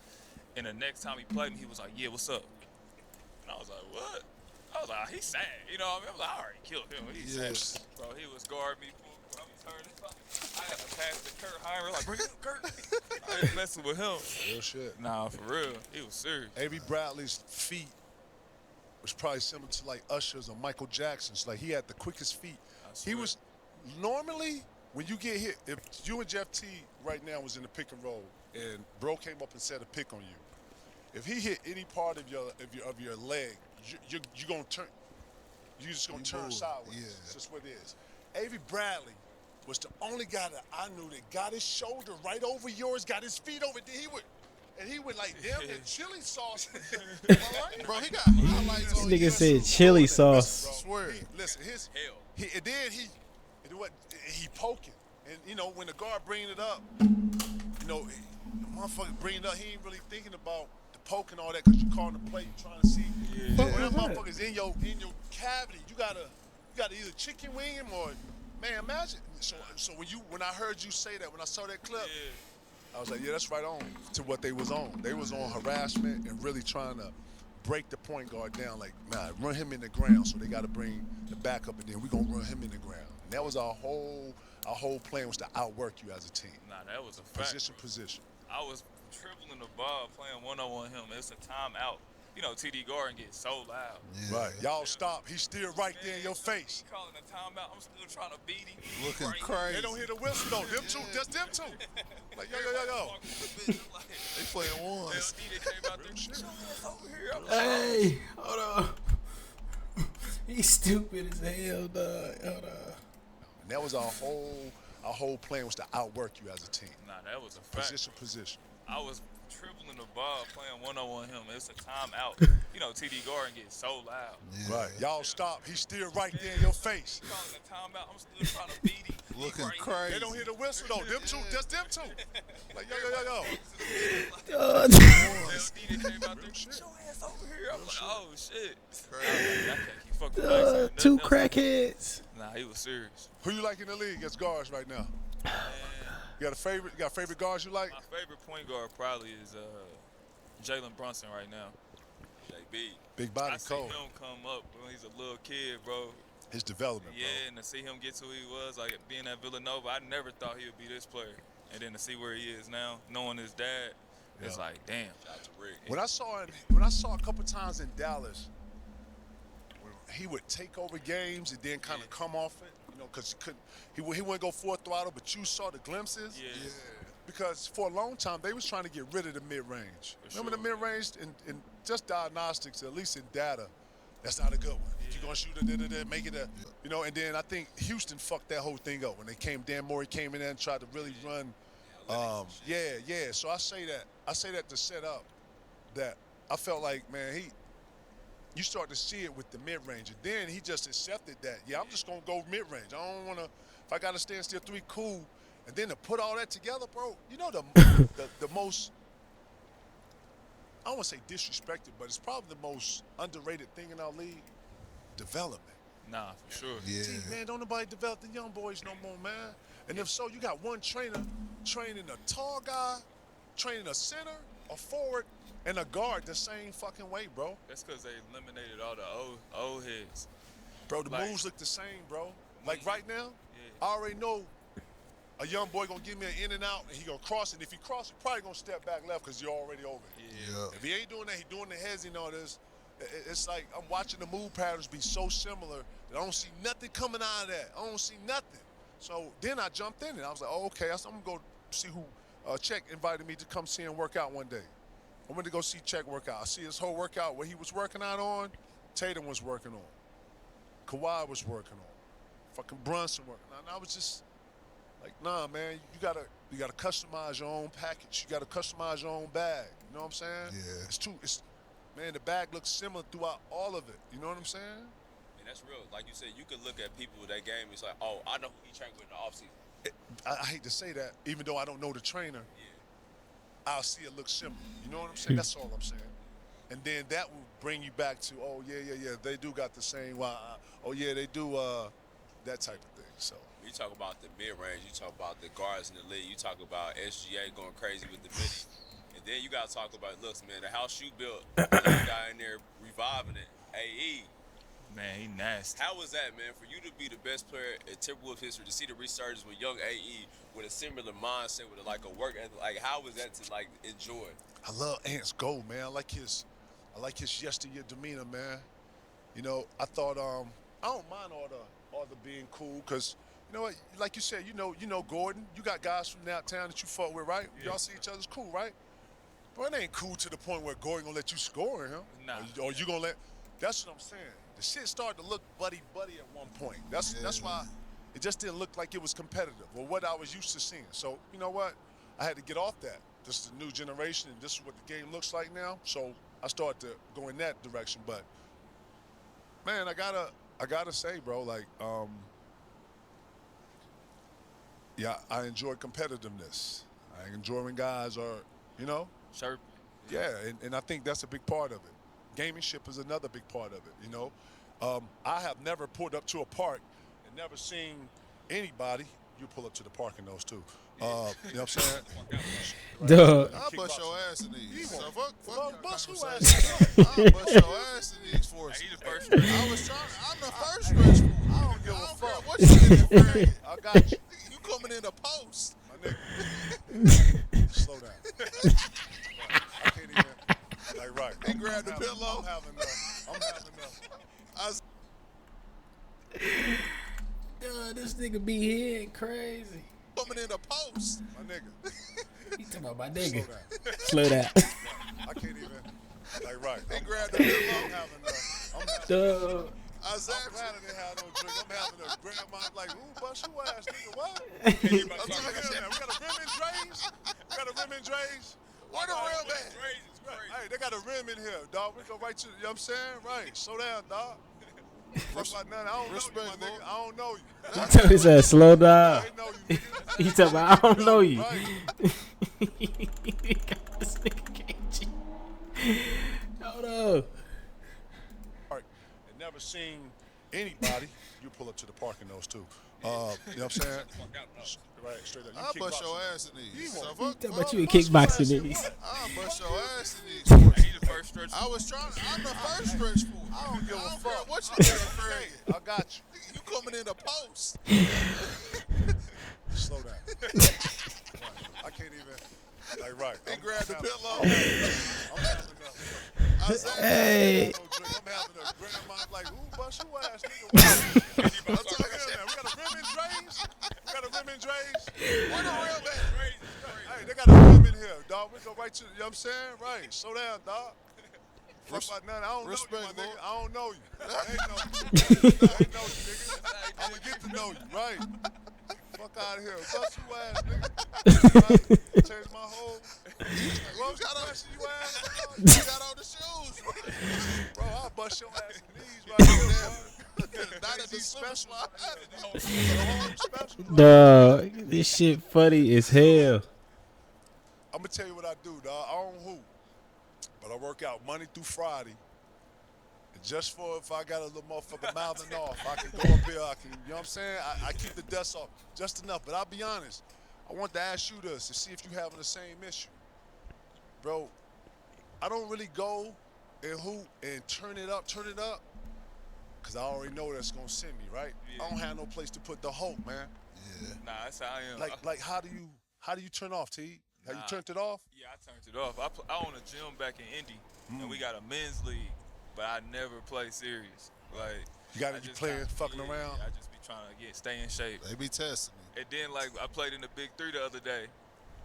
And the next time he played me, he was like, yeah, what's up? And I was like, what? I was like, he's sad. You know what I mean? I was like, I already killed him. He's Yes. sad. Bro, he was guarding me. I was hurt. I had to pass to Kurt Heinrich. Like, bring it up, Kurt. I ain't messing with him. Real shit. Nah, for real. He was serious. Avery Bradley's feet was probably similar to like Usher's or Michael Jackson's. Like he had the quickest feet. He swear. was normally when you get hit. If you and Jeff T right now was in the pick and roll, and bro came up and set a pick on you, if he hit any part of your leg, you're gonna turn. You're just gonna turn move. sideways. Yeah. That's just what it is. Avery Bradley was the only guy that I knew that got his shoulder right over yours, got his feet over there. He would like damn near chili sauce. Bro, he got highlights This on nigga YouTube. said chili sauce. I swear. Listen, Hell. he poking, and you know when the guard bringing it up, you know, the motherfucker bringing it up, he ain't really thinking about the poking all that because you calling the play, you trying to see. But when that motherfucker's in your cavity, you gotta either chicken wing him or, man, imagine. So when I heard you say that, when I saw that clip. Yeah. I was like, yeah, that's right on to what they was on. They was on harassment and really trying to break the point guard down. Like, nah, run him in the ground. So they got to bring the backup, and then we gonna run him in the ground. And that was our whole plan was to outwork you as a team. Nah, that was a fact. Position. I was dribbling the ball, playing one-on-one him. It's a timeout. you know, TD Garden gets so loud. Yeah. Right. Y'all stop. He's still right there in your face. He calling a timeout. I'm still trying to beat him. Looking Right. crazy. They don't hear the whistle though. Them two, just them two. Like yo. They playing ones. LD that came out there. Show ass over here. I'm like, Hey, hold on. He's stupid as hell, dog. Hold on. And that was our whole plan was to outwork you as a team. nah, that was a fact. Position. I was dribbling the ball, playing one-on-one him. It's a timeout. You know, TD Garden gets so loud. Yeah. Right. Y'all stop. He's still right there in your face. He calling a timeout. I'm still trying to beat him. Looking Right. crazy. They don't hear the whistle though. Them two, just them two. Like yo. Dog. LD that came out there. Show ass over here. I'm like, oh shit. Crazy. I can't keep fucking with Max. Two Nothing else. crackheads. Nah, he was serious. Who you like in the league as guards right now? Man, You got a favorite? You got favorite guards you like? my favorite point guard probably is Jalen Brunson right now. JB. Big body, I see cold. him come up when he's a little kid, bro. His development, Yeah, and to see him get to who he was, like being at Villanova, I never thought he would be this player. And then to see where he is now, knowing his dad, it's Yeah. like, damn. Shout out to Rick. When I saw a couple times in Dallas, when he would take over games and then kind of come off it, you know, because he wouldn't go full throttle, but you saw the glimpses. Yeah. Yeah. Because for a long time they was trying to get rid of the mid-range. For Remember the sure. mid-range in just diagnostics, at least in data, that's not a good one. If you're gonna shoot a make it a, you know. And then I think Houston fucked that whole thing up when they came. Dan Morey came in there and tried to really run. Yeah. So I say that to set up that I felt like, man, you start to see it with the mid-range, and then he just accepted that. Yeah, I'm just gonna go mid-range. I don't wanna. If I gotta stand still three, cool. And then to put all that together, bro, you know the most, I don't want to say disrespected, but it's probably the most underrated thing in our league, development. Nah, for sure. Yeah. Gee, man, don't nobody develop the young boys no more, man. And if so, you got one trainer training a tall guy, training a center, a forward, and a guard the same fucking way, bro. That's because they eliminated all the old heads. Bro, the Like- moves look the same, bro. Like right now, Yeah. I already know a young boy gonna give me an in and out, and he gonna cross it. If he cross, he probably gonna step back left because you're already over it. Yeah. If he ain't doing that, he doing the heads and all this. It's like I'm watching the move patterns be so similar that I don't see nothing coming out of that. I don't see nothing. So then I jumped in and I was like, oh, okay, I'm gonna go see who Check invited me to come see him work out one day. I went to go see Check work out. I see his whole workout, what he was working out on, Tatum was working on. Kawhi was working on. Fucking Brunson working on. And I was just like, nah, man, you gotta customize your own package. You gotta customize your own bag. You know what I'm saying? Yeah. Man, the bag looks similar throughout all of it. You know what I'm saying? And that's real. Like you said, you could look at people with that game. It's like, oh, I know who he trained with in the offseason. I hate to say that, even though I don't know the trainer, Yeah. I'll see it look similar. You know what I'm saying? That's all I'm saying. And then that will bring you back to, oh, yeah, they do got the same, oh, yeah, they do that type of thing. So, You talk about the mid-range, you talk about the guards in the league, you talk about SGA going crazy with the midi. And then you got to talk about, looks, man, the house you built, the guy in there reviving it, AE. Man, he nasty. How was that, man, for you to be the best player in Timberwolves history, to see the resurgence with young AE with a similar mindset, with like a work ethic, like how was that to like enjoy? I love Ant's goal, man. I like his yesteryear demeanor, man. You know, I thought I don't mind all the being cool, because you know what, like you said, you know Gordon, you got guys from downtown that you fought with, right? Yeah. Y'all see each other's cool, right? But it ain't cool to the point where Gordon gonna let you score in him. Nah. Or you gonna let. That's what I'm saying. The shit started to look buddy at one point. That's why it just didn't look like it was competitive or what I was used to seeing. So you know what? I had to get off that. This is the new generation, and this is what the game looks like now. So I started to go in that direction. But man, I gotta say, bro, like, yeah, I enjoy competitiveness. I enjoy when guys are, you know. Chirping. Yeah, and I think that's a big part of it. Gamingship is another big part of it, you know. I have never pulled up to a park and never seen anybody. You pull up to the park in those too. You know what I'm saying? Duh. I'll bust your ass in these. So fuck Well, your bust your conversation. I'll bust your ass in these for us. He the first one. I'm the first stretch fool. I don't give a I don't fuck. care what you did in frame. I got you, You coming in the post. my nigga. Slow down. I can't even. Like, right. He grabbed the pillow. I'm having enough. This nigga be hitting crazy. Coming in the post. My nigga. You talking about my nigga? Slow Slow down. down. I can't even. Like, right. He grabbed the pillow. I'm having enough. I'm Duh. glad I didn't have no drink. I'm having a grandma. Like, ooh, bust your ass, nigga. What? Hey, We got a rim and drays. Where the rim at? Hey, they got a rim in here, dog. We go right to, you know what I'm saying? Right. Slow down, dog. Fuck about nothing. I don't know you, my nigga. I don't know you. He said, slow down. I ain't know you, nigga. He talking about, I don't know you. Right. This nigga KG. Hold up. Park and never seen anybody. You pull up to the park in those too. You know what I'm saying? Right, straight up. I'll bust your ass in these. You So won't. fuck- Talking about you in Bust your ass kickboxing in niggas. what? I'll bust your ass in these. He the first stretch. I was trying. I'm the first stretch for. I don't give a care fuck. what you Okay, doing, Craig. I got you. You coming in the post? Slow down. I can't even. Like, right. He grabbed the pillow. I'm having enough. I said, Hey. I'm having a grandma. Like, ooh, bust your ass, nigga. He What? about to We start got a rim and drays. where the rim at? Hey, they got a rim in here, dog. We go right to, you know what I'm saying? Right. Slow down, dog. Fuck about nothing. I don't know you, Respect, my nigga. Lord. I don't know you. I ain't know you. Nigga. I'm gonna get to know you, right? Fuck out of here. Bust you ass, nigga. Right? Change my whole. Well, got on- you ass, You got on the shoes. bro. I'll bust your ass in these right here, bro. Not at the slip slide. Duh. This shit funny as hell. I'm gonna tell you what I do, dog. I don't hoop, but I work out Monday through Friday. And just for if I got a little motherfucker mouthing off, I can go up here. I can, you know what I'm saying? I keep the dust off just enough. But I'll be honest. I want to ask you this to see if you having the same issue, bro. I don't really go and hoop and turn it up, cause I already know that's gonna send me right. Yeah. I don't have no place to put the hope, man. Yeah. Nah, that's how I am. Like how do you turn off, T? Have you Nah. turned it off? Yeah, I turned it off. I own a gym back in Indy, and we got a men's league, but I never play serious. Like You got I to be just playing, kinda- fucking yeah, around. I just be trying to stay in shape. They be testing me. And then like I played in the Big Three the other day,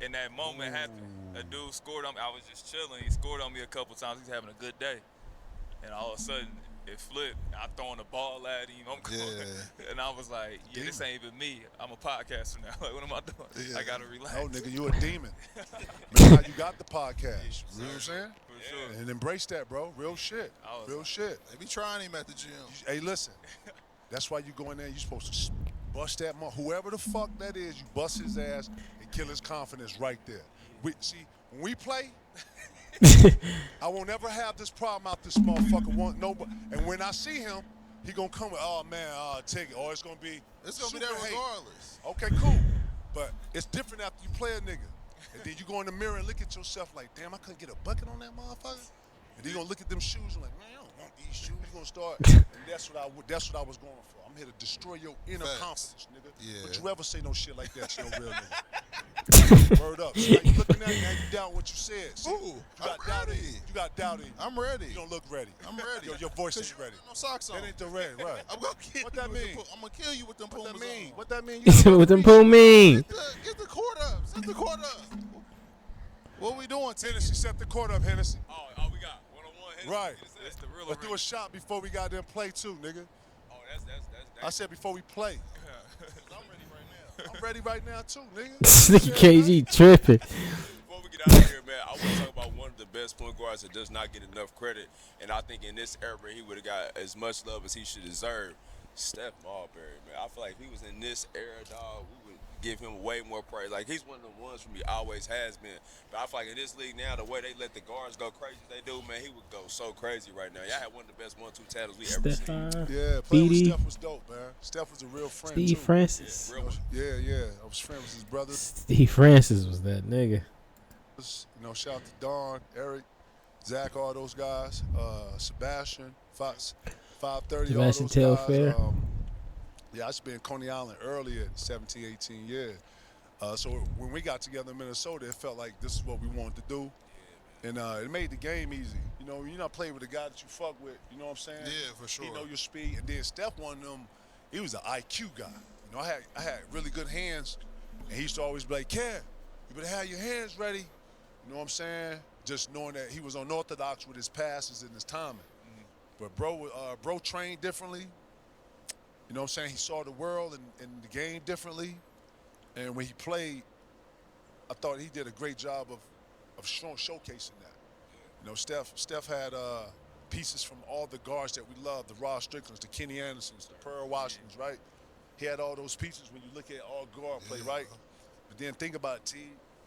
and that moment happened. A dude scored on me. I was just chilling. He scored on me a couple times. He's having a good day, and all of a sudden it flipped. I'm throwing the ball at him. I'm going, Yeah. and I was like, "Yeah, this ain't even me. I'm a podcaster now. Like, what am I doing? Yeah. I gotta relax." No, nigga, you a demon. That's how you got the podcast. You know what I'm saying? For sure. And embrace that, bro. Real shit. I was Real like- shit. They be trying him at the gym. Hey, listen. That's why you go in there. You supposed to bust that whoever the fuck that is. You bust his ass and kill his confidence right there. See, when we play, I won't ever have this problem out this motherfucker. And when I see him, he gonna come with, oh man, take it. Or it's gonna be. It's gonna be super there hate. regardless. Okay, cool. But it's different after you play a nigga. And then you go in the mirror and look at yourself like, damn, I couldn't get a bucket on that motherfucker. And then you gonna look at them shoes and like, man, I don't want these shoes. You gonna start. And that's what I was going for. I'm here to destroy your inner Facts. confidence, nigga. Yeah. Don't you ever say no shit like that to no real nigga. Word up. So now you looking at me, now you doubt what you said. See, Ooh, you got I'm doubt in ready. you. You got doubt in you. I'm ready. You don't look ready. I'm ready. Your voice 'Cause ain't you ready. got no socks on. That ain't the red, right? I'm gonna kill What you that with mean? I'm gonna kill you with them What Pumas that mean? on. What that mean? What them pool mean? Get the court up. Set the court up. What we doing, Hennessy, set the court up, Hennessy. Oh, we got one-on-one. Right. That's the real. But do a shot before we got them play too, nigga. Oh, that's. I said before we play. I'm ready right now. I'm ready right now too, nigga. This nigga KG tripping. Before we get out of here, man, I want to talk about one of the best point guards that does not get enough credit, and I think in this era he would have got as much love as he should deserve. Steph Marbury, man. I feel like if he was in this era, dog, we would give him way more praise. Like, he's one of the ones from he always has been. But I feel like in this league now, the way they let the guards go crazy as they do, man, he would go so crazy right now. Y'all had one of the best 1-2 tattles we ever seen. Stefan. Yeah, playing with BD. Steph was dope, man. Steph was a real friend Steve too. Francis. Real one. Yeah. I was friends with his brothers. Steve Francis was that nigga. You know, shout out to Don, Eric, Zach, all those guys. Sebastian, 530, all Sebastian those Telfair. guys. Yeah, I spent Coney Island early at 17, 18 years. So when we got together in Minnesota, it felt like this is what we wanted to do. And it made the game easy. You know, you're not playing with a guy that you fuck with. You know what I'm saying? Yeah, for sure. He know your speed. And then Steph, one of them, he was an IQ guy. You know, I had really good hands, and he used to always be like, "Kev, you better have your hands ready." You know what I'm saying? Just knowing that he was unorthodox with his passes and his timing. But bro trained differently. You know what I'm saying? He saw the world and the game differently. And when he played, I thought he did a great job of showcasing that. You know, Steph had pieces from all the guards that we love, the Ross Stricklands, the Kenny Andersons, the Pearl Washingtons, right? He had all those pieces when you look at all guard play, right? But then think about it, T,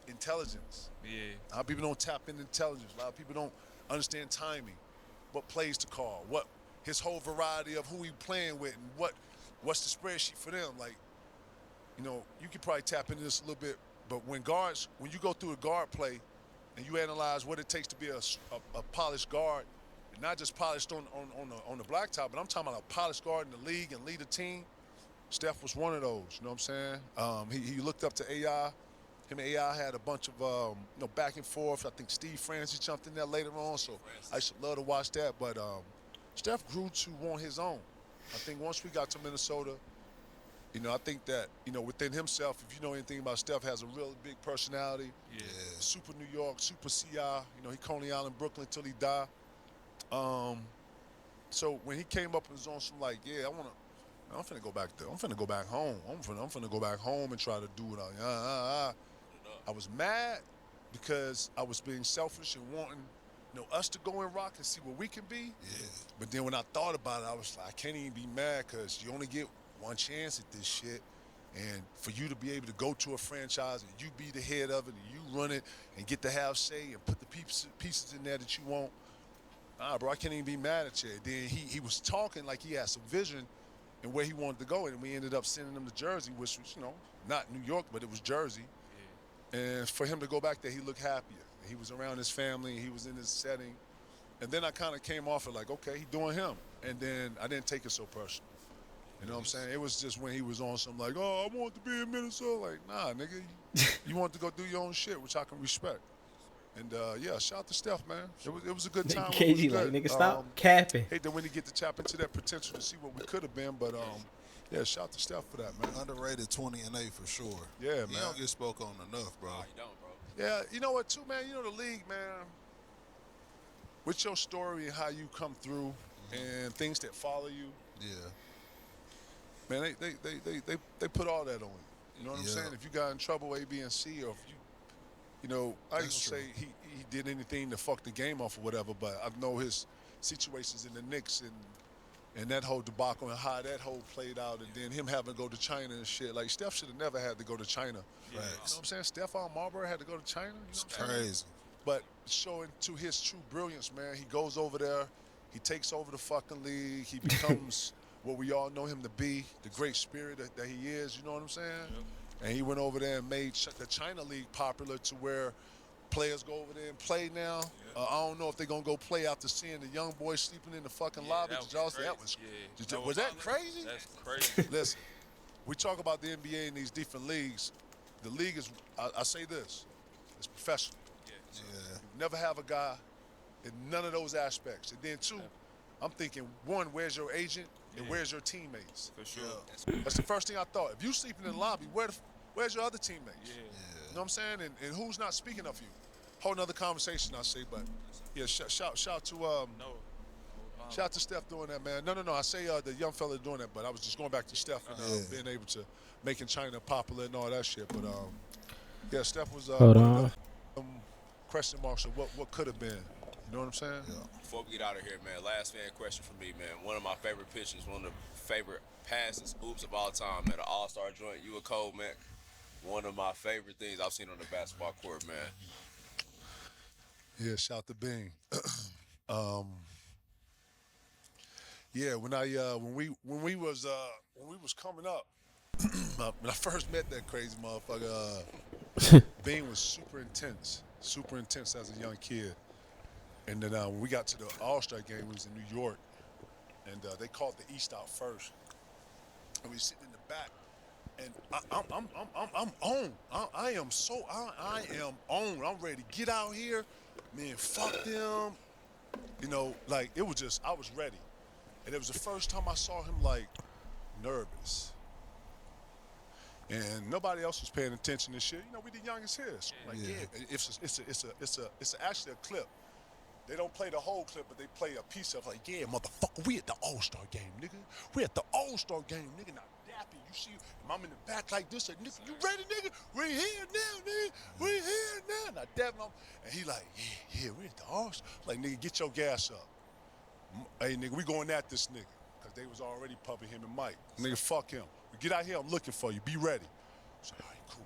intelligence. Yeah. A lot of people don't tap into intelligence. A lot of people don't understand timing, what plays to call, what his whole variety of who he playing with, and what's the spreadsheet for them. Like, you know, you could probably tap into this a little bit, but when you go through a guard play and you analyze what it takes to be a polished guard, and not just polished on the blacktop, but I'm talking about a polished guard in the league and lead a team. Steph was one of those, you know what I'm saying? He looked up to AI. Him and AI had a bunch of back and forth. I think Steve Francis jumped in there later on, so I used to love to watch that. But Steph grew to want his own. I think once we got to Minnesota, you know, I think that, you know, within himself, if you know anything about Steph, has a real big personality. Yeah. Super New York, super CI. You know, he Coney Island, Brooklyn till he died. So when he came up and was on some like, yeah, I'm finna go back there. I'm finna go back home. I'm finna go back home and try to do it. I was mad because I was being selfish and wanting, you know, us to go and rock and see what we can be. Yeah. But then when I thought about it, I was like, I can't even be mad because you only get one chance at this shit. And for you to be able to go to a franchise and you be the head of it and you run it and get to have say and put the pieces in there that you want, bro, I can't even be mad at you. Then he was talking like he had some vision and where he wanted to go, and we ended up sending him to Jersey, which was, you know, not New York, but it was Jersey. Yeah. And for him to go back there, he looked happier. He was around his family, he was in his setting. And then I kind of came off it like, okay, he doing him. And then I didn't take it so personal. You know what I'm saying? It was just when he was on some like, oh, I want to be in Minnesota. Like, nah, nigga, you want to go do your own shit, which I can respect. And yeah, shout out to Steph, man. It was a good time. KG like, nigga, stop capping. Hate that when you get to tap into that potential to see what we could have been, but yeah, shout out to Steph for that, man. Underrated 20 and 8 for sure. Yeah, man. He don't get spoke on enough, bro. Nah, you don't, bro. Yeah, you know what, too, man? You know the league, man. With your story and how you come through and things that follow you, Yeah. man, they put all that on you. You know what I'm Yeah. saying? If you got in trouble A, B, and C, or if you know, I That's used to true. say he did anything to fuck the game off or whatever, but I know his situations in the Knicks and that whole debacle and how that whole played out, and then him having to go to China and shit. Like, Steph should have never had to go to China. You know what I'm saying? Stephon Marbury had to go to China. You know It's what I'm saying? crazy. But showing to his true brilliance, man, he goes over there, he takes over the fucking league, he becomes what we all know him to be, the great spirit that he is, you know what I'm saying? Yep. And he went over there and made the China League popular to where players go over there and play now. Yeah. I don't know if they're going to go play after seeing the young boys sleeping in the fucking lobby. That Was that crazy? That's crazy. Listen, we talk about the NBA and these different leagues. The league is, I say this, it's professional. Yeah. You never have a guy in none of those aspects. And then two, I'm thinking, one, where's your agent and where's your teammates? For sure. That's the first thing I thought. If you sleeping in the lobby, where's your other teammates? Yeah. You know what I'm saying? And who's not speaking of you? Whole nother conversation, I say. But yeah, shout to shout out to Steph doing that, man. No. I say the young fella doing that, but I was just going back to Steph and being able to making China popular and all that shit. But yeah, Steph was Hold on. Question marks of what could have been. You know what I'm saying? Yeah. Before we get out of here, man, last fan question for me, man. One of my favorite pitches, one of the favorite passes, oops of all time, man. An all-star joint. You a cold, man. One of my favorite things I've seen on the basketball court, man. Yeah, shout to Bing. Yeah, when we was coming up, when I first met that crazy motherfucker, Bing was super intense as a young kid. And then when we got to the All-Star game, we was in New York, and they called the East out first. And we was sitting in the back, And I'm on. I am on. I'm ready to get out here, man. Fuck them. You know, like it was just I was ready, and it was the first time I saw him like nervous, and nobody else was paying attention to shit. You know, we the youngest here. So like, it's actually a clip. They don't play the whole clip, but they play a piece of like, yeah, motherfucker, we at the All-Star game, nigga. We at the All-Star game, nigga. Now, dappy, you see, I'm in the back like this, like, nigga, you ready, nigga? We here now, nigga. We here now. Now, dapping him, and he like, yeah, we at the All-Star. Like, nigga, get your gas up. Hey, nigga, we going at this nigga. Because they was already pumping him and Mike. Nigga, fuck him. We get out here, I'm looking for you. Be ready. So, all right, cool.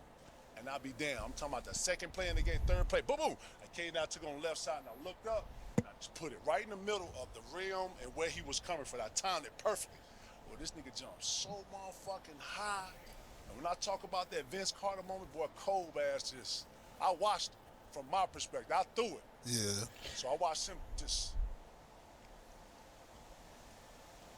And I'll be damn. I'm talking about the second play in the game, third play. Boom, boom. I came down, took on the left side, and I looked up. And I just put it right in the middle of the rim and where he was coming from. I timed it perfectly. Well, this nigga jumped so motherfucking high. And when I talk about that Vince Carter moment, boy, cold ass just, I watched it from my perspective. I threw it. Yeah. So I watched him just,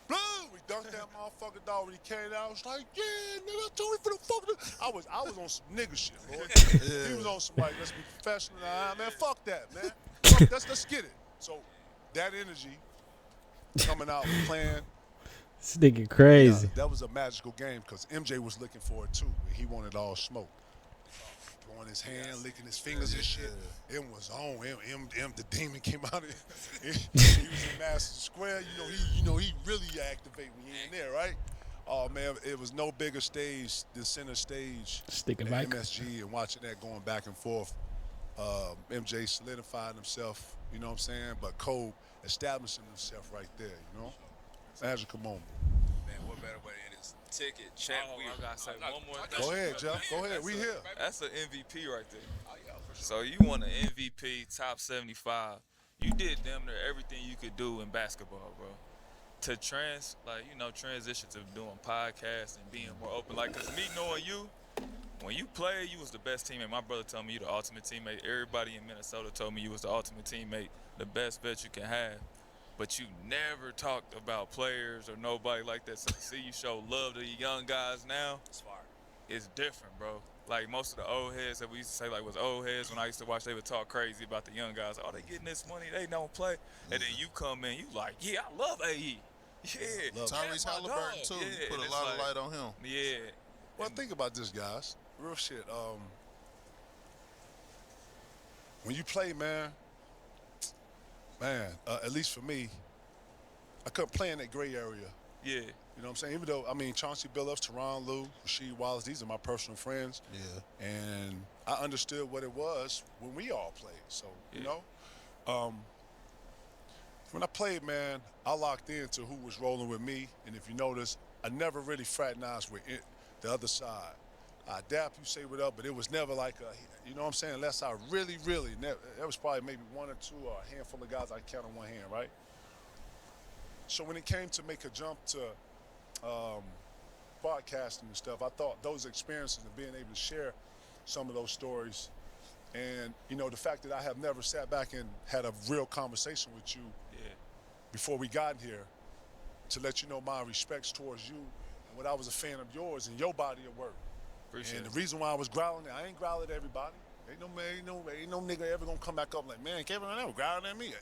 blue, we dunked that motherfucker dog when he came out. I was like, yeah, nigga, I told you for the fuck. I was on some nigga shit, boy. Yeah. He was on some like, let's be professional. Nah, man, fuck that, man. Fuck, let's get it. So that energy coming out playing. This nigga crazy. That was a magical game because MJ was looking for it too. And he wanted all smoke. Throwing his hand, licking his fingers and shit. It was on. The demon came out. He was in Madison Square. You know he really activate when he in there, right? Oh man, it was no bigger stage than center stage Sticking at back. MSG and watching that going back and forth. MJ solidifying himself, you know what I'm saying? But Cole establishing himself right there, you know? Magical moment. Man, what better way to end this ticket? Champ, I gotta say one more thing. Go ahead, Jeff. Go ahead. We here. That's an MVP right there. Oh, yeah, for sure. So you won an MVP, top 75. You did damn near everything you could do in basketball, bro. To transition to doing podcasts and being more open. Like, cause me knowing you, when you played, you was the best teammate. My brother told me you the ultimate teammate. Everybody in Minnesota told me you was the ultimate teammate, the best vet you can have. But you never talked about players or nobody like that. So to see you show love to the young guys now, It's fire. it's different, bro. Like most of the old heads that we used to say like was old heads when I used to watch, they would talk crazy about the young guys. Oh, they getting this money, they don't play. And then you come in, you like, yeah, I love AE. Yeah. Tyrese that's my Halliburton dog. too. Yeah, You put and a it's lot like, of light on him. Yeah. Well, think about this, guys. Real shit. When you play, man, at least for me, I couldn't play in that gray area. Yeah. You know what I'm saying? Even though, I mean, Chauncey Billups, Teron Lue, Rasheed Wallace, these are my personal friends. Yeah. And I understood what it was when we all played. So, you know, when I played, man, I locked into who was rolling with me. And if you notice, I never really fraternized with the other side. I adapt, you say what up, but it was never like you know what I'm saying? Unless I really, there was probably maybe one or two or a handful of guys I count on one hand, right? So when it came to make a jump to podcasting and stuff, I thought those experiences and being able to share some of those stories and, you know, the fact that I have never sat back and had a real conversation with you before we got here to let you know my respects towards you and what I was a fan of yours and your body of work. Appreciate And it. the reason why I was growling, I ain't growling at everybody. Ain't no nigga ever gonna come back up like, man, Kevin, I never growling at me.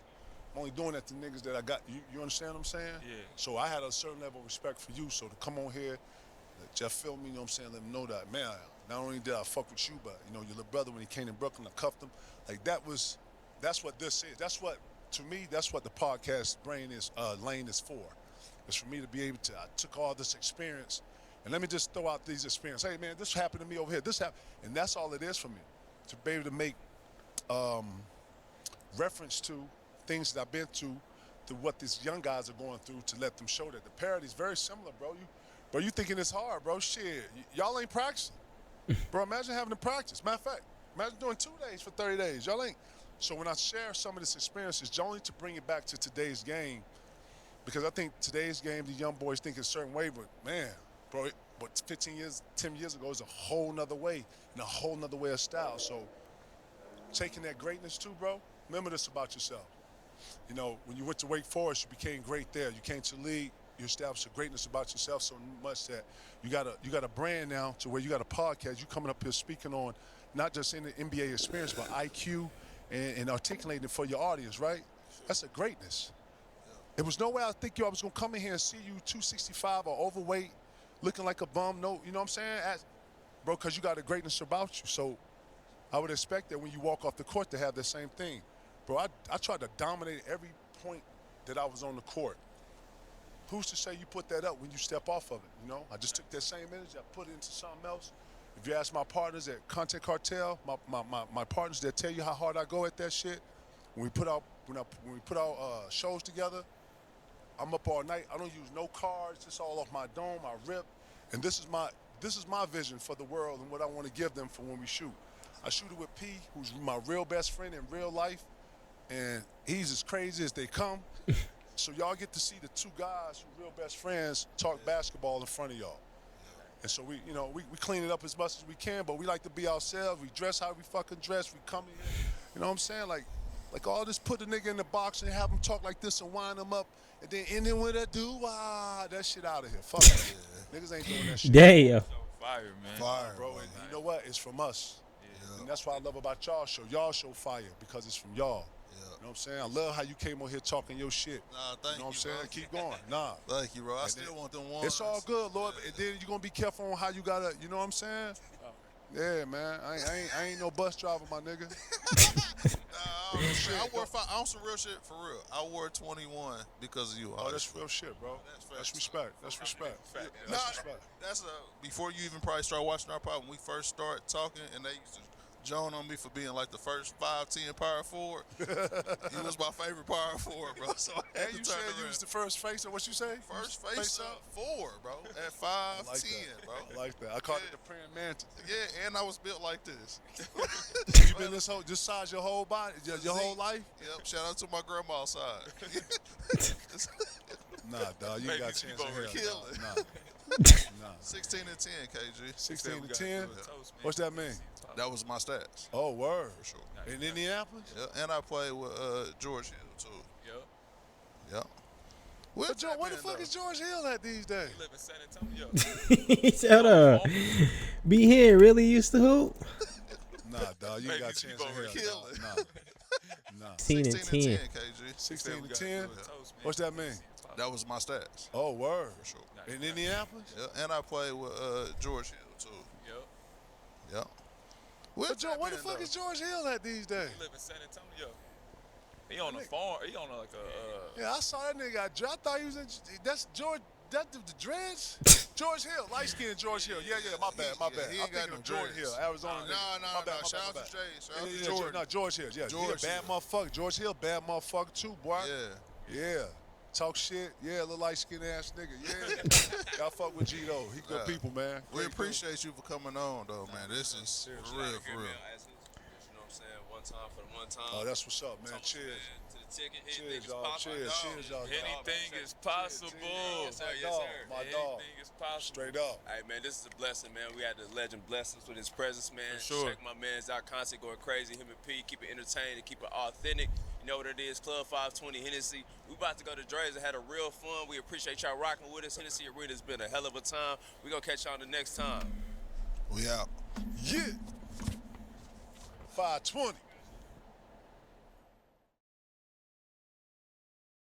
I'm only doing that to niggas that I got. You understand what I'm saying? Yeah. So I had a certain level of respect for you. So to come on here, let Jeff feel me, you know what I'm saying? Let him know that, man, not only did I fuck with you, but, you know, your little brother, when he came to Brooklyn, I cuffed him. Like, that's what this is. That's what, to me, that's what the podcast lane is for. It's for me to be able to, I took all this experience, and let me just throw out these experiences. Hey, man, this happened to me over here. This happened. And that's all it is for me, to be able to make reference to things that I've been to what these young guys are going through, to let them show that the paradig's very similar, bro. You thinking it's hard, bro. Shit, y'all ain't practicing. Bro, imagine having to practice. Matter of fact, imagine doing 2 days for 30 days. Y'all ain't. So when I share some of this experience, it's only to bring it back to today's game, because I think today's game, the young boys think a certain way, but man, bro, but 10 years ago is a whole nother way and a whole nother way of style. So taking that greatness too, bro, remember this about yourself. You know, when you went to Wake Forest, you became great there. You came to the league, you establish a greatness about yourself so much that you got a brand now to where you got a podcast. You coming up here speaking on not just in the NBA experience, but IQ and articulating it for your audience, right? That's a greatness. It was no way I think I was gonna come in here and see you 265 or overweight, looking like a bum. No, you know what I'm saying? Bro, because you got a greatness about you. So I would expect that when you walk off the court to have the same thing. Bro, I tried to dominate every point that I was on the court. Who's to say you put that up when you step off of it, you know? I just took that same energy, I put it into something else. If you ask my partners at Content Cartel, my partners that tell you how hard I go at that shit, when we put out shows together, I'm up all night. I don't use no cards. It's all off my dome. I rip, and this is my vision for the world and what I want to give them for when we shoot. I shoot it with P, who's my real best friend in real life, and he's as crazy as they come. So y'all get to see the two guys who real best friends talk basketball in front of y'all. And so we clean it up as much as we can, but we like to be ourselves. We dress how we fucking dress. We come in, you know what I'm saying? Like all this, put the nigga in the box and have him talk like this and wind him up, and then end him with a that shit out of here. Fuck it. Niggas ain't doing that shit. Damn. Fire, man. Fire, bro. And you know what? It's from us. Yeah. And that's what I love about y'all show. Y'all show fire because it's from y'all. Yeah. You know what I'm saying? I love how you came on here talking your shit. Nah, thank you. You know what I'm saying? Bro. Keep going. Nah. Thank you, bro. I still want them ones. It's all good, Lord. And then you're going to be careful on how you got to, you know what I'm saying? Yeah, man. I ain't no bus driver, my nigga. I'm some real shit for real. I wore 21 because of you. Oh, that's real shit, bro. That's respect. That's respect. That's before you even probably start watching our pod, when we first started talking, and they used to Joan on me for being like the first 5'10" power forward. He was my favorite power forward, bro. So and you said you was the first face up. What you say? First face up forward, bro. At 5'10", bro. I like that. I called it the praying mantis. Yeah, and I was built like this. You been this size your whole body, your whole life? Yep. Shout out to my grandma's side. Nah, dog, you got a chance to kill it. Nah. 16 and 10, KG. 16 and 10. What's that mean? That was my stats. Oh, word. For sure. In Indianapolis? Yeah, and I played with George Hill, too. Yep. Where the fuck is George Hill at these days? He live in San Antonio. Shut up. Be here really used to hoop? Nah, dog, you got a chance to kill it. Nah. 16 and 10. KG. 16 and 10? What's that mean? That was my stats. Oh, word. For sure. In Indianapolis? Yeah, and I played with George Hill, too. Yep. Where the fuck is George Hill at these days? He live in San Antonio. He on a farm. He on like a. Yeah, I saw that nigga. I thought he was in. That's George. That the dreads? George Hill, light skinned George Hill. Yeah, my bad. He ain't got no George Hill, Arizona. No. Shout out to Jay. Shout out to George. No, George Hill. Yeah, George bad motherfucker. George Hill, bad motherfucker too, boy. Yeah. Talk shit. Yeah, little light skinned ass nigga. Yeah. Y'all fuck with G though. He good people, man. We appreciate you for coming on though, man. This is for real. You know what I'm saying? One time for the one time. Oh, that's what's up, man. Cheers. To the ticket. Cheers, y'all. Cheers, y'all. Anything is possible. Yes, sir. My dog. Anything is possible. Straight up. Hey, man, this is a blessing, man. We had the legend bless us with his presence, man. For sure. Check my man's out, content going crazy. Him and P, keep it entertaining, keep it authentic. You know what it is, Club 520 Hennessy. We about to go to Dre's and had a real fun. We appreciate y'all rocking with us. Hennessy Arena's been a hell of a time. We gonna catch y'all the next time. We out. Yeah. 520.